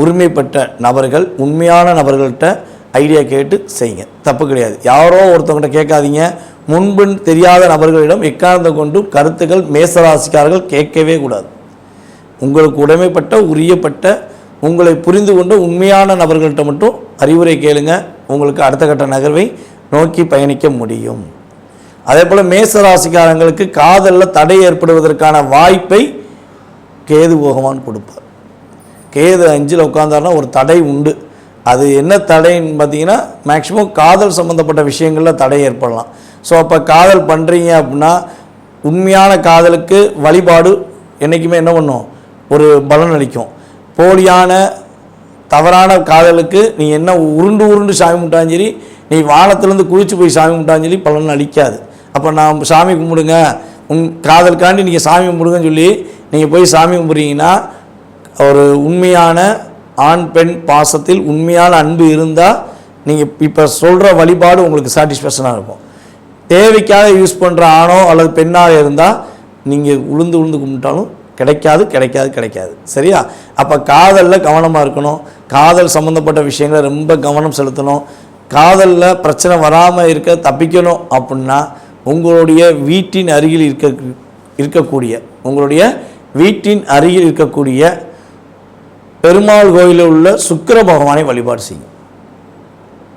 உரிமைப்பட்ட நபர்கள், உண்மையான நபர்கள்ட்ட ஐடியா கேட்டு செய்யுங்க, தப்பு கிடையாது. யாரோ ஒருத்தவங்கிட்ட கேட்காதீங்க. முன்பு தெரியாத நபர்களிடம் எக்காரணத்தை கொண்டு கருத்துக்கள் மேசராசிக்காரர்கள் கேட்கவே கூடாது. உங்களுக்கு உடைமைப்பட்ட உரியப்பட்ட உங்களை புரிந்து கொண்டு உண்மையான நபர்கள்ட்ட மட்டும் அறிவுரை கேளுங்க. உங்களுக்கு அடுத்த கட்ட நகர்வை நோக்கி பயணிக்க முடியும். அதே போல் மேசராசிக்காரங்களுக்கு காதலில் தடை ஏற்படுவதற்கான வாய்ப்பை கேது பகவான் கொடுப்பார். கேது 5ல் உட்கார்ந்தாருன்னா ஒரு தடை உண்டு. அது என்ன தடைன்னு பார்த்தீங்கன்னா மேக்ஸிமம் காதல் சம்மந்தப்பட்ட விஷயங்களில் தடை ஏற்படலாம். ஸோ அப்போ காதல் பண்ணுறீங்க அப்படின்னா உண்மையான காதலுக்கு வழிபாடு என்றைக்குமே என்ன பண்ணும், ஒரு பலன் அளிக்கும். போலியான தவறான காதலுக்கு நீ என்ன உருண்டு சாமி கும்பிட்டாலும் சரி, நீ வானத்திலேருந்து குளிச்சு போய் சாமி கும்பிட்டாலும் சரி பலன் அளிக்காது. அப்போ நான் சாமி கும்பிடுங்க, காதலுக்காண்டி நீங்கள் சாமி கும்பிடுங்கன்னு சொல்லி நீங்கள் போய் சாமி கும்பிட்றீங்கன்னா ஒரு உண்மையான ஆண் பெண் பாசத்தில் உண்மையான அன்பு இருந்தால் நீங்கள் இப்போ சொல்கிற வழிபாடு உங்களுக்கு சாட்டிஸ்ஃபேக்ஷனாக இருக்கும். தேவைக்காக யூஸ் பண்ணுற ஆணோ அல்லது பெண்ணாக இருந்தால் நீங்கள் உளுந்து கும்பிட்டாலும் கிடைக்காது. சரியா? அப்போ காதலில் கவனமாக இருக்கணும். காதல் சம்மந்தப்பட்ட விஷயங்களை ரொம்ப கவனம் செலுத்தணும். காதலில் பிரச்சனை வராமல் தப்பிக்கணும் அப்படின்னா உங்களுடைய வீட்டின் அருகில் இருக்கக்கூடிய பெருமாள் கோயிலில் உள்ள சுக்கிர பகவானை வழிபாடு செய்யும்.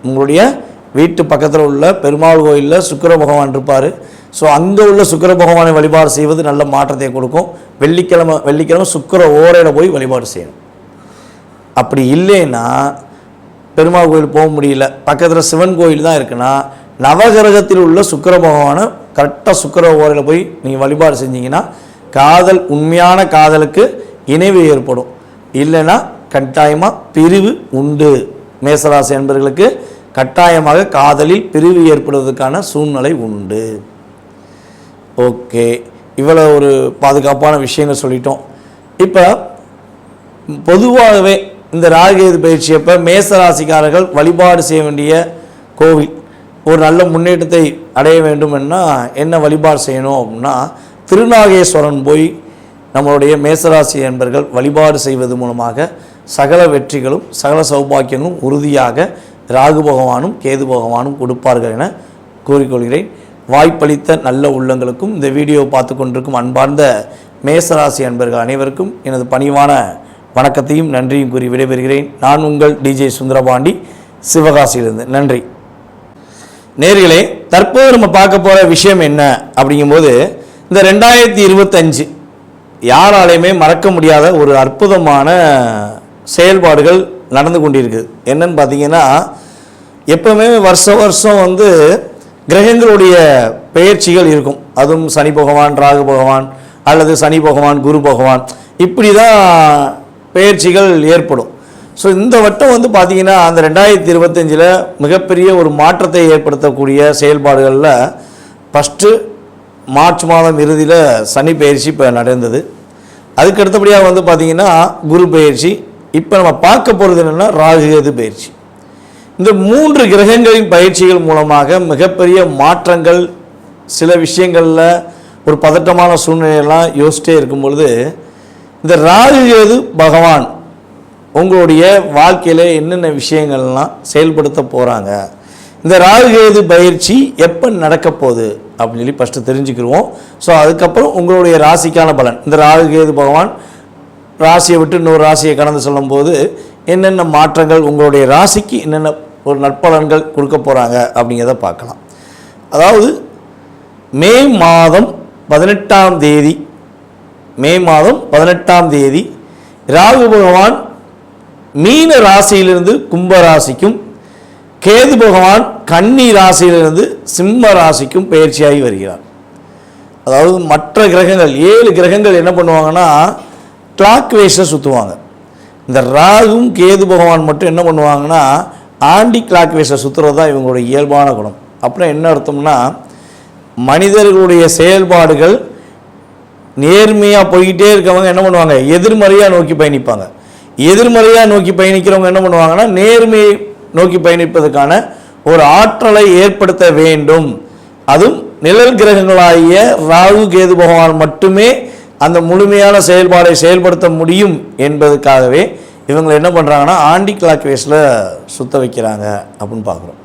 உங்களுடைய வீட்டு பக்கத்தில் உள்ள பெருமாள் கோயிலில் சுக்கிர பகவான் இருப்பார். ஸோ அங்கே உள்ள சுக்கிர பகவானை வழிபாடு செய்வது நல்ல மாற்றத்தை கொடுக்கும். வெள்ளிக்கிழமை சுக்கிர ஓரையில் போய் வழிபாடு செய்யணும். அப்படி இல்லைன்னா பெருமாள் கோயில் போக முடியல, பக்கத்தில் சிவன் கோயில் தான் இருக்குன்னா நவகிரகத்தில் உள்ள சுக்கிர பகவானை கரெக்டாக சுக்கிர ஓரையில் போய் நீங்கள் வழிபாடு செஞ்சீங்கன்னா காதல், உண்மையான காதலுக்கு இணைவு ஏற்படும். இல்லைன்னா கட்டாயமாக பிரிவு உண்டு. மேசராசி என்பவர்களுக்கு கட்டாயமாக காதலில் பிரிவு ஏற்படுவதற்கான சூழ்நிலை உண்டு. ஓகே, இவ்வளோ ஒரு பாதுகாப்பான விஷயங்கள் சொல்லிட்டோம். இப்போ பொதுவாகவே இந்த ராகுகேது பயிற்சியப்போ மேசராசிக்காரர்கள் வழிபாடு செய்ய வேண்டிய கோவில், ஒரு நல்ல முன்னேற்றத்தை அடைய வேண்டும்னா என்ன வழிபாடு செய்யணும் அப்படின்னா, திருநாகேஸ்வரன் போய் நம்மளுடைய மேசராசி என்பர்கள் வழிபாடு செய்வது மூலமாக சகல வெற்றிகளும் சகல சௌபாக்கியங்களும் உறுதியாக ராகு பகவானும் கேது பகவானும் கொடுப்பார்கள் என கூறிக்கொள்கிறேன். வாய்ப்பளித்த நல்ல உள்ளங்களுக்கும் இந்த வீடியோவை பார்த்து கொண்டிருக்கும் அன்பார்ந்த மேசராசி அன்பர்கள் அனைவருக்கும் எனது பணிவான வணக்கத்தையும் நன்றியும் கூறி விடைபெறுகிறேன். நான் உங்கள் டிஜே சுந்தரபாண்டி, சிவகாசியிலிருந்து. நன்றி. நேர்களே, தற்போது நம்ம பார்க்க போகிற விஷயம் என்ன அப்படிங்கும்போது, இந்த 2025 யாராலையுமே மறக்க முடியாத ஒரு அற்புதமான செயல்பாடுகள் நடந்து கொண்டிருக்குது. என்னன்னு பார்த்தீங்கன்னா, எப்பவுமே வருஷம் கிரகங்களுடைய பெயர்ச்சிகள் இருக்கும். அதுவும் சனி பகவான், ராகு பகவான் அல்லது சனி பகவான், குரு பகவான், இப்படி தான் பெயர்ச்சிகள் ஏற்படும். ஸோ இந்த வட்டம் பார்த்தீங்கன்னா அந்த 2025 மிகப்பெரிய ஒரு மாற்றத்தை ஏற்படுத்தக்கூடிய செயல்பாடுகளில் ஃபஸ்ட்டு மார்ச் மாதம் இறுதியில் சனி பயிற்சி இப்போ நடந்தது. அதுக்கு அடுத்தபடியாக பார்த்தீங்கன்னா குரு பயிற்சி. இப்போ நம்ம பார்க்க போகிறது என்னென்னா ராகுகேது பயிற்சி. இந்த 3 கிரகங்களின் பயிற்சிகள் மூலமாக மிகப்பெரிய மாற்றங்கள், சில விஷயங்களில் ஒரு பதட்டமான சூழ்நிலையெல்லாம் யோசிச்சிட்டே இருக்கும் பொழுது இந்த ராகுகேது பகவான் உங்களுடைய வாழ்க்கையில் என்னென்ன விஷயங்கள்லாம் செயல்படுத்த போகிறாங்க, இந்த ராகுகேது பயிற்சி எப்போ நடக்க போகுது அப்படின்னு சொல்லி ஃபஸ்ட்டு தெரிஞ்சுக்கிடுவோம். ஸோ அதுக்கப்புறம் உங்களுடைய ராசிக்கான பலன், இந்த ராகுகேது பகவான் ராசியை விட்டு இன்னொரு ராசியை கடந்து சொல்லும்போது என்னென்ன மாற்றங்கள் உங்களுடைய ராசிக்கு என்னென்ன ஒரு நற்பலன்கள் கொடுக்க போகிறாங்க அப்படிங்கிறத பார்க்கலாம். அதாவது மே மாதம் 18ஆம் தேதி ராகு பகவான் மீன ராசியிலிருந்து கும்ப ராசிக்கும், கேது பகவான் கன்னி ராசியிலிருந்து சிம்ம ராசிக்கும் பயிற்சியாகி வருகிறார். அதாவது மற்ற கிரகங்கள் 7 கிரகங்கள் என்ன பண்ணுவாங்கன்னா கிளாக் வைஸில் சுற்றுவாங்க. இந்த ராகும் கேது பகவான் மட்டும் என்ன பண்ணுவாங்கன்னா ஆண்டி கிளாக் வைஸில் சுற்றுறது தான் இவங்களுடைய இயல்பான குணம். அப்புறம் என்ன அர்த்தம்னா, மனிதர்களுடைய செயல்பாடுகள் நேர்மையாக போய்கிட்டே இருக்கவங்க என்ன பண்ணுவாங்க, எதிர்மறையாக நோக்கி பயணிப்பாங்க. எதிர்மறையாக நோக்கி பயணிக்கிறவங்க என்ன பண்ணுவாங்கன்னா நேர்மையை நோக்கி பயணிப்பதற்கான ஒரு ஆற்றலை ஏற்படுத்த வேண்டும். அதுவும் நிழல் கிரகங்களாகிய ராகு கேது பகவான் மட்டுமே அந்த முழுமையான செயல்பாடை செயல்படுத்த முடியும் என்பதற்காகவே இவங்க என்ன பண்ணுறாங்கன்னா ஆண்டி கிளாக் வேஸில் சுத்த வைக்கிறாங்க அப்படின்னு பார்க்குறோம்.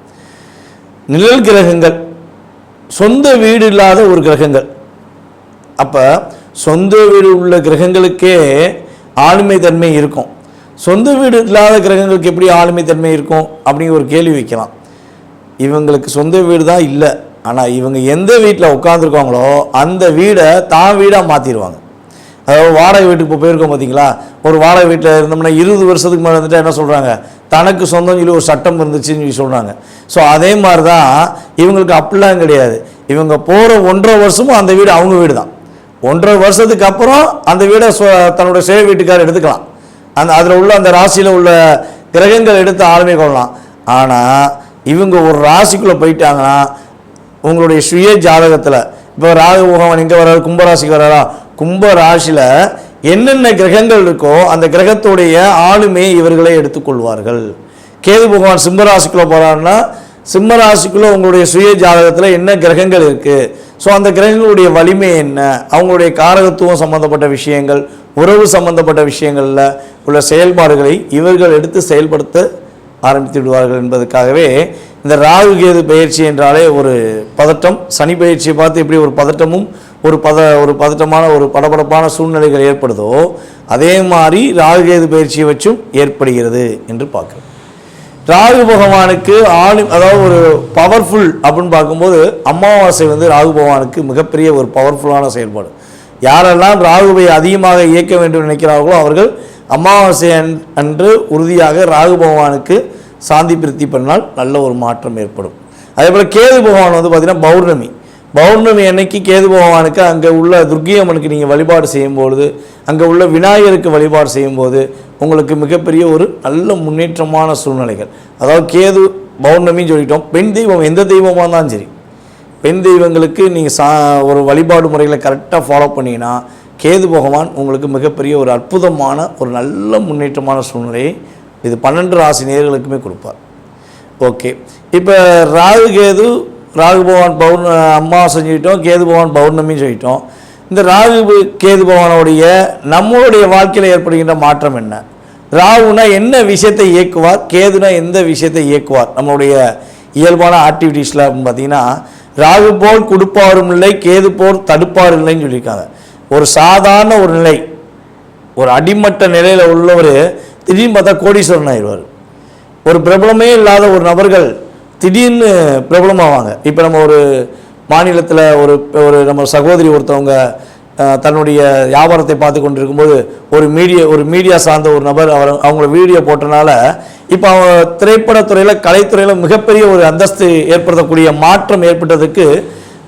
நிழல் கிரகங்கள் சொந்த வீடு இல்லாத ஒரு கிரகங்கள். அப்போ சொந்த வீடு உள்ள கிரகங்களுக்கே ஆளுமை தன்மை இருக்கும். சொந்த வீடு இல்லாத கிரகங்களுக்கு எப்படி ஆளுமை தன்மை இருக்கும் அப்படிங்கிற ஒரு கேள்வி வைக்கலாம். இவங்களுக்கு சொந்த வீடு தான் இல்லை, ஆனால் இவங்க எந்த வீட்டில் உட்காந்துருக்காங்களோ அந்த வீடை தான் வீடாக மாற்றிடுவாங்க. அதாவது வாடகை வீட்டுக்கு இப்போ போயிருக்கோம் பார்த்தீங்களா, ஒரு வாடகை வீட்டில் இருந்தோம்னா 20 வருஷத்துக்கு மேலே வந்துட்டு என்ன சொல்கிறாங்க, தனக்கு சொந்தம் சொல்லி ஒரு சட்டம் இருந்துச்சுன்னு சொல்லி சொல்கிறாங்க. ஸோ அதே மாதிரி தான் இவங்களுக்கு அப்படிலாம் கிடையாது. இவங்க போகிற 1.5 வருஷமும் அந்த வீடு அவங்க வீடு தான். 1.5 வருஷத்துக்கு அப்புறம் அந்த வீடை தன்னுடைய சேவை வீட்டுக்காரர் எடுத்துக்கலாம். அதில் உள்ள அந்த ராசியில் உள்ள கிரகங்கள் எடுத்து ஆளுமை கொள்ளலாம். ஆனால் இவங்க ஒரு ராசிக்குள்ளே போயிட்டாங்கன்னா உங்களுடைய சுய ஜாதகத்தில் இப்போ ராகு பகவான் எங்கே வர்றாரு, கும்பராசிக்கு வர்றாரா, கும்ப ராசியில் என்னென்ன கிரகங்கள் இருக்கோ அந்த கிரகத்துடைய ஆளுமே இவர்களை எடுத்துக்கொள்வார்கள். கேது பகவான் சிம்மராசிக்குள்ளே போகிறான்னா சிம்மராசிக்குள்ளே உங்களுடைய சுய ஜாதகத்தில் என்ன கிரகங்கள் இருக்குது, ஸோ அந்த கிரகங்களுடைய வலிமை என்ன, அவங்களுடைய காரகத்துவம் சம்மந்தப்பட்ட விஷயங்கள், உறவு சம்பந்தப்பட்ட விஷயங்களில் உள்ள செயல்பாடுகளை இவர்கள் எடுத்து செயல்படுத்த ஆரம்பித்து விடுவார்கள் என்பதற்காகவே இந்த ராகு கேது பயிற்சி என்றாலே ஒரு பதட்டம். சனி பயிற்சியை பார்த்து எப்படி ஒரு பதட்டமும் ஒரு பதட்டமான ஒரு படபடப்பான சூழ்நிலைகள் ஏற்படுதோ அதே மாதிரி ராகு கேது பயிற்சியை வச்சும் ஏற்படுகிறது என்று பார்க்குறோம். ராகு பகவானுக்கு அதாவது ஒரு பவர்ஃபுல் அப்படின்னு பார்க்கும்போது அமாவாசை ராகு பகவானுக்கு மிகப்பெரிய ஒரு பவர்ஃபுல்லான செயல்பாடு. யாரெல்லாம் ராகுவை அதிகமாக இயக்க வேண்டும் நினைக்கிறார்களோ அவர்கள் அமாவாசை அன்று உறுதியாக ராகு பகவானுக்கு சாந்தி பிரித்தி பண்ணால் நல்ல ஒரு மாற்றம் ஏற்படும். அதே போல் கேது பகவான் பார்த்திங்கன்னா பௌர்ணமி அன்னைக்கு கேது பகவானுக்கு அங்கே உள்ள துர்க்கியம்மனுக்கு நீங்கள் வழிபாடு செய்யும்பொழுது, அங்கே உள்ள விநாயகருக்கு வழிபாடு செய்யும்போது உங்களுக்கு மிகப்பெரிய ஒரு நல்ல முன்னேற்றமான சூழ்நிலைகள். அதாவது கேது பௌர்ணமின்னு சொல்லிட்டோம். பெண் தெய்வம் எந்த தெய்வமாக இருந்தாலும் சரி, பெண் தெய்வங்களுக்கு நீங்கள் ஒரு வழிபாடு முறைகளை கரெக்டாக ஃபாலோ பண்ணிங்கன்னா கேது பகவான் உங்களுக்கு மிகப்பெரிய ஒரு அற்புதமான ஒரு நல்ல முன்னேற்றமான சூழ்நிலையை இது 12 ராசி நேயர்களுக்குமே கொடுப்பார். ஓகே, இப்போ ராகு பகவான் அமாவாசை சொல்லிட்டோம், கேது பகவான் பௌர்ணமின்னு சொல்லிட்டோம். இந்த ராகு கேது பகவானுடைய நம்மளுடைய வாழ்க்கையில் ஏற்படுகின்ற மாற்றம் என்ன? ராகுனா என்ன விஷயத்தை இயக்குவார், கேதுனா எந்த விஷயத்தை இயக்குவார்? நம்மளுடைய இயல்பான ஆக்டிவிட்டீஸில் அப்படின்னு பார்த்தீங்கன்னா ராகு போல் கொடுப்பாரும் இல்லை, கேது போல் தடுப்பார் இல்லைன்னு சொல்லியிருக்காங்க. ஒரு சாதாரண ஒரு நிலை, ஒரு அடிமட்ட நிலையில் உள்ளவர் திடீர்னு பார்த்தா கோடீஸ்வரன் ஆயிடுவார். ஒரு பிரபலமே இல்லாத ஒரு நபர்கள் திடீர்னு பிரபலமாவாங்க. இப்போ நம்ம ஒரு மாநிலத்தில் ஒரு நம்ம சகோதரி ஒருத்தவங்க தன்னுடைய வியாபாரத்தை பார்த்து கொண்டு இருக்கும்போது ஒரு மீடியா சார்ந்த ஒரு நபர் அவங்கள வீடியோ போட்டனால இப்போ அவங்க திரைப்படத்துறையில் கலைத்துறையில் மிகப்பெரிய ஒரு அந்தஸ்து ஏற்படுத்தக்கூடிய மாற்றம் ஏற்பட்டதுக்கு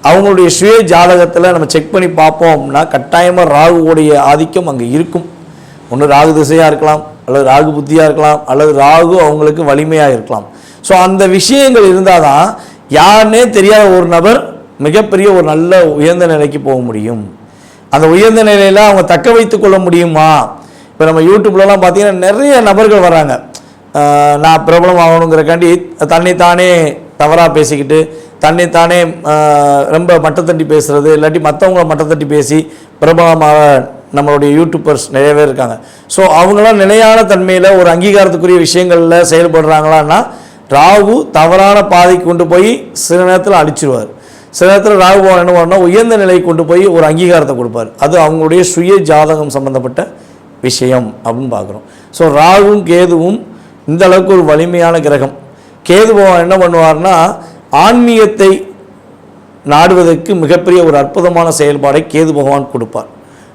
அவங்களுடைய சுய ஜாதகத்தில் நம்ம செக் பண்ணி பார்ப்போம்னா கட்டாயமாக ராகுவோடைய ஆதிக்கம் அங்கே இருக்கும். ஒன்று ராகு திசையாக இருக்கலாம், அல்லது ராகு புத்தியாக இருக்கலாம், அல்லது ராகு அவங்களுக்கு வலிமையாக இருக்கலாம். ஸோ அந்த விஷயங்கள் இருந்தால் தான் யாருன்னே தெரியாத ஒரு நபர் மிகப்பெரிய ஒரு நல்ல உயர்ந்த நிலைக்கு போக முடியும். அந்த உயர்ந்த நிலையில் அவங்க தக்க வைத்து கொள்ள முடியுமா? இப்போ நம்ம யூடியூப்லலாம் பார்த்தீங்கன்னா நிறைய நபர்கள் வராங்க, நான் பிரபலம் ஆகணுங்கிறக்காண்டி தன்னைத்தானே தவறாக பேசிக்கிட்டு தன்னைத்தானே ரொம்ப மட்டத்தட்டி பேசுகிறது, இல்லாட்டி மற்றவங்கள மட்டத்தட்டி பேசி பிரபலமாக நம்மளுடைய யூடியூபர்ஸ் நிறைய பேர் இருக்காங்க. ஸோ அவங்களாம் நிலையான தன்மையில் ஒரு அங்கீகாரத்துக்குரிய விஷயங்களில் செயல்படுறாங்களான்னா ராகு தவறான பாதைக்கு கொண்டு போய் சில நேரத்தில் அழிச்சிருவார். சில நேரத்தில் ராகு பகவான் என்ன பண்ணா உயர்ந்த நிலைக்கு கொண்டு போய் ஒரு அங்கீகாரத்தை கொடுப்பார். அது அவங்களுடைய சுய ஜாதகம் சம்பந்தப்பட்ட விஷயம் அப்படின்னு பார்க்குறோம். ஸோ ராகுவும் கேதுவும் இந்த அளவுக்கு ஒரு வலிமையான கிரகம். கேது பகவான் என்ன பண்ணுவார்னா ஆன்மீகத்தை நாடுவதற்கு மிகப்பெரிய ஒரு அற்புதமான செயல்பாடை கேது பகவான் கொடுப்பார்.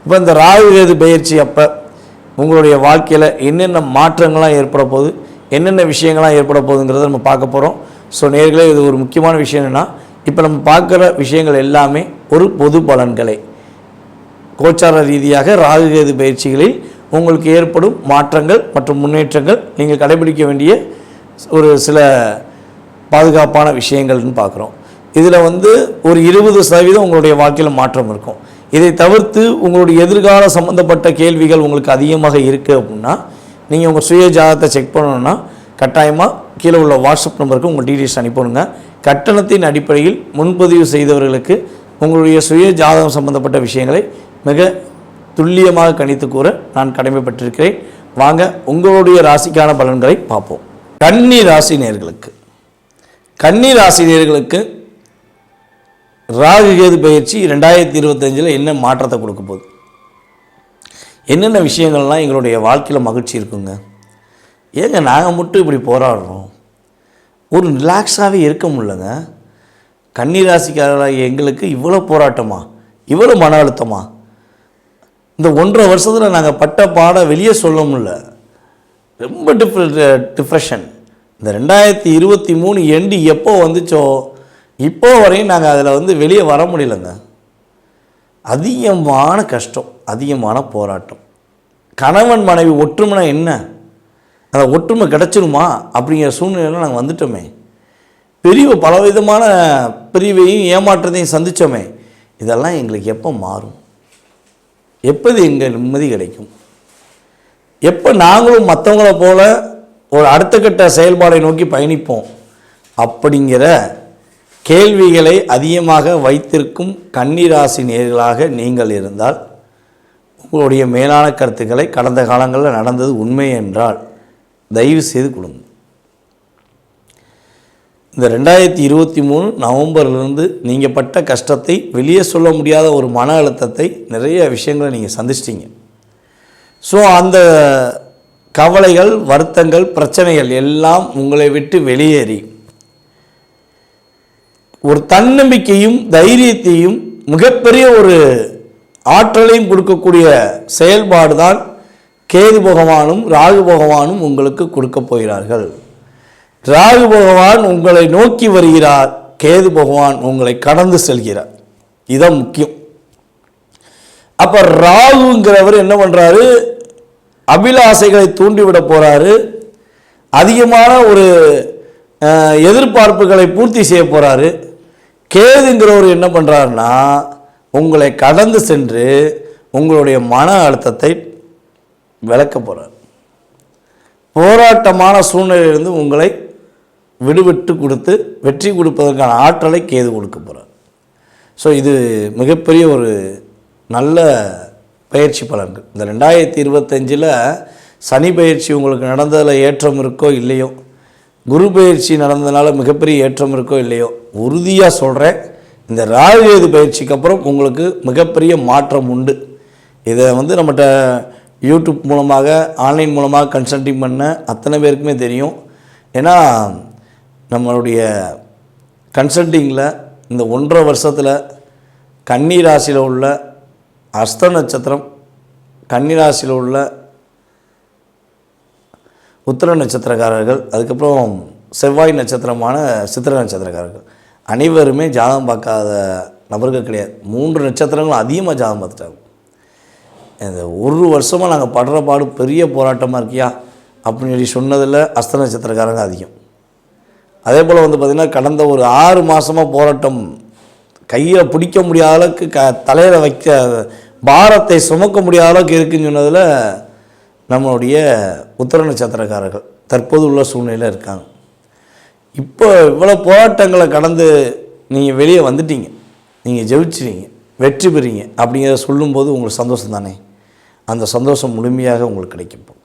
இப்போ இந்த ராகு கேது பயிற்சி அப்போ உங்களுடைய வாழ்க்கையில் என்னென்ன மாற்றங்கள்லாம் ஏற்பட போகுது, என்னென்ன விஷயங்கள்லாம் ஏற்பட போகுதுங்கிறத நம்ம பார்க்க போகிறோம். ஸோ நேர்களே, இது ஒரு முக்கியமான விஷயம் என்னென்னா, இப்போ நம்ம பார்க்குற விஷயங்கள் எல்லாமே ஒரு பொது பலன்களை கோச்சார ரீதியாக ராகு கேது பயிற்சிகளில் உங்களுக்கு ஏற்படும் மாற்றங்கள் மற்றும் முன்னேற்றங்கள் நீங்கள் கடைபிடிக்க வேண்டிய ஒரு சில பாதுகாப்பான விஷயங்கள்னு பார்க்குறோம். இதில் ஒரு 20% உங்களுடைய வாழ்க்கையில் மாற்றம் இருக்கும். இதை தவிர்த்து உங்களுடைய எதிர்கால சம்மந்தப்பட்ட கேள்விகள் உங்களுக்கு அதிகமாக இருக்குது அப்படின்னா நீங்கள் உங்கள் சுய ஜாதகத்தை செக் பண்ணணுன்னா கட்டாயமாக கீழே உள்ள வாட்ஸ்அப் நம்பருக்கு உங்கள் டீட்டெயில்ஸ் அனுப்பிடுங்க. கட்டணத்தின் அடிப்படையில் முன்பதிவு செய்தவர்களுக்கு உங்களுடைய சுய ஜாதகம் சம்பந்தப்பட்ட விஷயங்களை மிக துல்லியமாக கணித்து கூற நான் கடமைப்பட்டிருக்கிறேன். வாங்க உங்களுடைய ராசிக்கான பலன்களை பார்ப்போம். கன்னி ராசி நேயர்களுக்கு ராகு கேது பயிற்சி 2025 என்ன மாற்றத்தை கொடுக்க போகுது, என்னென்ன விஷயங்கள்லாம் எங்களுடைய வாழ்க்கையில் மகிழ்ச்சி இருக்குங்க. ஏங்க நாங்கள் மட்டும் இப்படி போராடுறோம், ஒரு ரிலாக்ஸாகவே இருக்க முடியலங்க. கன்னி ராசிக்காரராக எங்களுக்கு இவ்வளோ போராட்டமா, இவ்வளோ மன அழுத்தமா? இந்த 1.5 வருஷத்தில் நாங்கள் பட்ட பாட வெளியே சொல்ல முடியல. ரொம்ப டிப்ரெஷன். இந்த 2023 எண்டு எப்போ வந்துச்சோ இப்போ வரையும் நாங்கள் அதில் வெளியே வர முடியலங்க. அதிகமான கஷ்டம், அதிகமான போராட்டம். கணவன் மனைவி ஒற்றுமைனா என்ன, அந்த ஒற்றுமை கிடச்சிருமா அப்படிங்கிற சூழ்நிலையில் நாங்கள் வந்துட்டோமே. பலவிதமான பிரிவையும் ஏமாற்றத்தையும் சந்தித்தோமே. இதெல்லாம் எங்களுக்கு எப்போ மாறும், எப்போது எங்கள் நிம்மதி கிடைக்கும், எப்போ நாங்களும் மற்றவங்கள போல ஒரு அடுத்த கட்ட செயல்பாடை நோக்கி பயணிப்போம் அப்படிங்கிற கேள்விகளை அதிகமாக வைத்திருக்கும் கன்னிராசி நேயர்களாக நீங்கள் இருந்தால் உங்களுடைய மேலான கருத்துக்களை கடந்த காலங்களில் நடந்தது உண்மை என்றால் தயவு செய்து கொடுங்க. இந்த 2023 நவம்பர்லேருந்து நீங்கள் பட்ட கஷ்டத்தை வெளியே சொல்ல முடியாத ஒரு மன அழுத்தத்தை நிறைய விஷயங்களை நீங்கள் சந்திச்சிட்டிங்க. ஸோ அந்த கவலைகள், வருத்தங்கள், பிரச்சனைகள் எல்லாம் உங்களை விட்டு வெளியேறி ஒரு தன்னம்பிக்கையும் தைரியத்தையும் மிகப்பெரிய ஒரு ஆற்றலையும் கொடுக்கக்கூடிய செயல்பாடு தான் கேது பகவானும் ராகு பகவானும் உங்களுக்கு கொடுக்க போகிறார்கள். ராகு பகவான் உங்களை நோக்கி வருகிறார், கேது பகவான் உங்களை கடந்து செல்கிறார். இதுதான் முக்கியம். அப்போ ராகுங்கிறவர் என்ன பண்ணுறாரு, அபிலாசைகளை தூண்டிவிட போகிறாரு, அதிகமான ஒரு எதிர்பார்ப்புகளை பூர்த்தி செய்ய போகிறாரு. கேதுங்கிறவர் என்ன பண்ணுறாருன்னா உங்களை கடந்து சென்று உங்களுடைய மன அழுத்தத்தை விளக்க போகிறார். போராட்டமான சூழ்நிலையிலிருந்து உங்களை விடுவிட்டு கொடுத்து வெற்றி கொடுப்பதற்கான ஆற்றலை கேது கொடுக்க போகிறார். ஸோ இது மிகப்பெரிய ஒரு நல்ல பயிற்சி பலன்கள். இந்த 2025 சனி பயிற்சி உங்களுக்கு நடந்ததில் ஏற்றம் இருக்கோ இல்லையோ, குரு பயிற்சி நடந்ததுனால மிகப்பெரிய ஏற்றம் இருக்கோ இல்லையோ, உறுதியாக சொல்கிறேன், இந்த ராகு கேது பயிற்சிக்கு அப்புறம் உங்களுக்கு மிகப்பெரிய மாற்றம் உண்டு. இதை நம்மகிட்ட யூடியூப் மூலமாக ஆன்லைன் மூலமாக கன்சல்டிங் பண்ண அத்தனை பேருக்குமே தெரியும். ஏன்னா நம்மளுடைய கன்சல்டிங்கில் இந்த 1.5 வருஷத்தில் கன்னிராசியில் உள்ள அஸ்த நட்சத்திரம், கன்னிராசியில் உள்ள உத்திர நட்சத்திரக்காரர்கள், அதுக்கப்புறம் செவ்வாய் நட்சத்திரமான சித்திர நட்சத்திரக்காரர்கள் அனைவருமே ஜாதகம் பார்க்காத நபர்கள் கிடையாது. 3 நட்சத்திரங்களும் அதிகமாக ஜாதகம் பார்த்துட்டாங்க. இந்த 1 வருஷமாக நாங்கள் படுற பாடு பெரிய போராட்டமாக இருக்கியா அப்படின்னு சொல்லி சொன்னதில் அஸ்த நட்சத்திரக்காரங்க அதிகம். அதே போல் பார்த்திங்கன்னா கடந்த ஒரு 6 மாதமாக போராட்டம் கையில் பிடிக்க முடியாத அளவுக்கு தலையில் வைக்க பாரத்தை சுமக்க முடியாத அளவுக்கு இருக்குன்னு சொன்னதில் நம்மளுடைய உத்திர நட்சத்திரக்காரர்கள் தற்போது உள்ள சூழ்நிலையில் இருக்காங்க. இப்போ இவ்வளோ போராட்டங்களை கடந்து நீங்கள் வெளியே வந்துட்டீங்க, நீங்கள் ஜெயிச்சிட்டீங்க, வெற்றி பெறீங்க அப்படிங்கிறத சொல்லும்போது உங்களுக்கு சந்தோஷம் தானே? அந்த சந்தோஷம் முழுமையாக உங்களுக்கு கிடைக்கும்.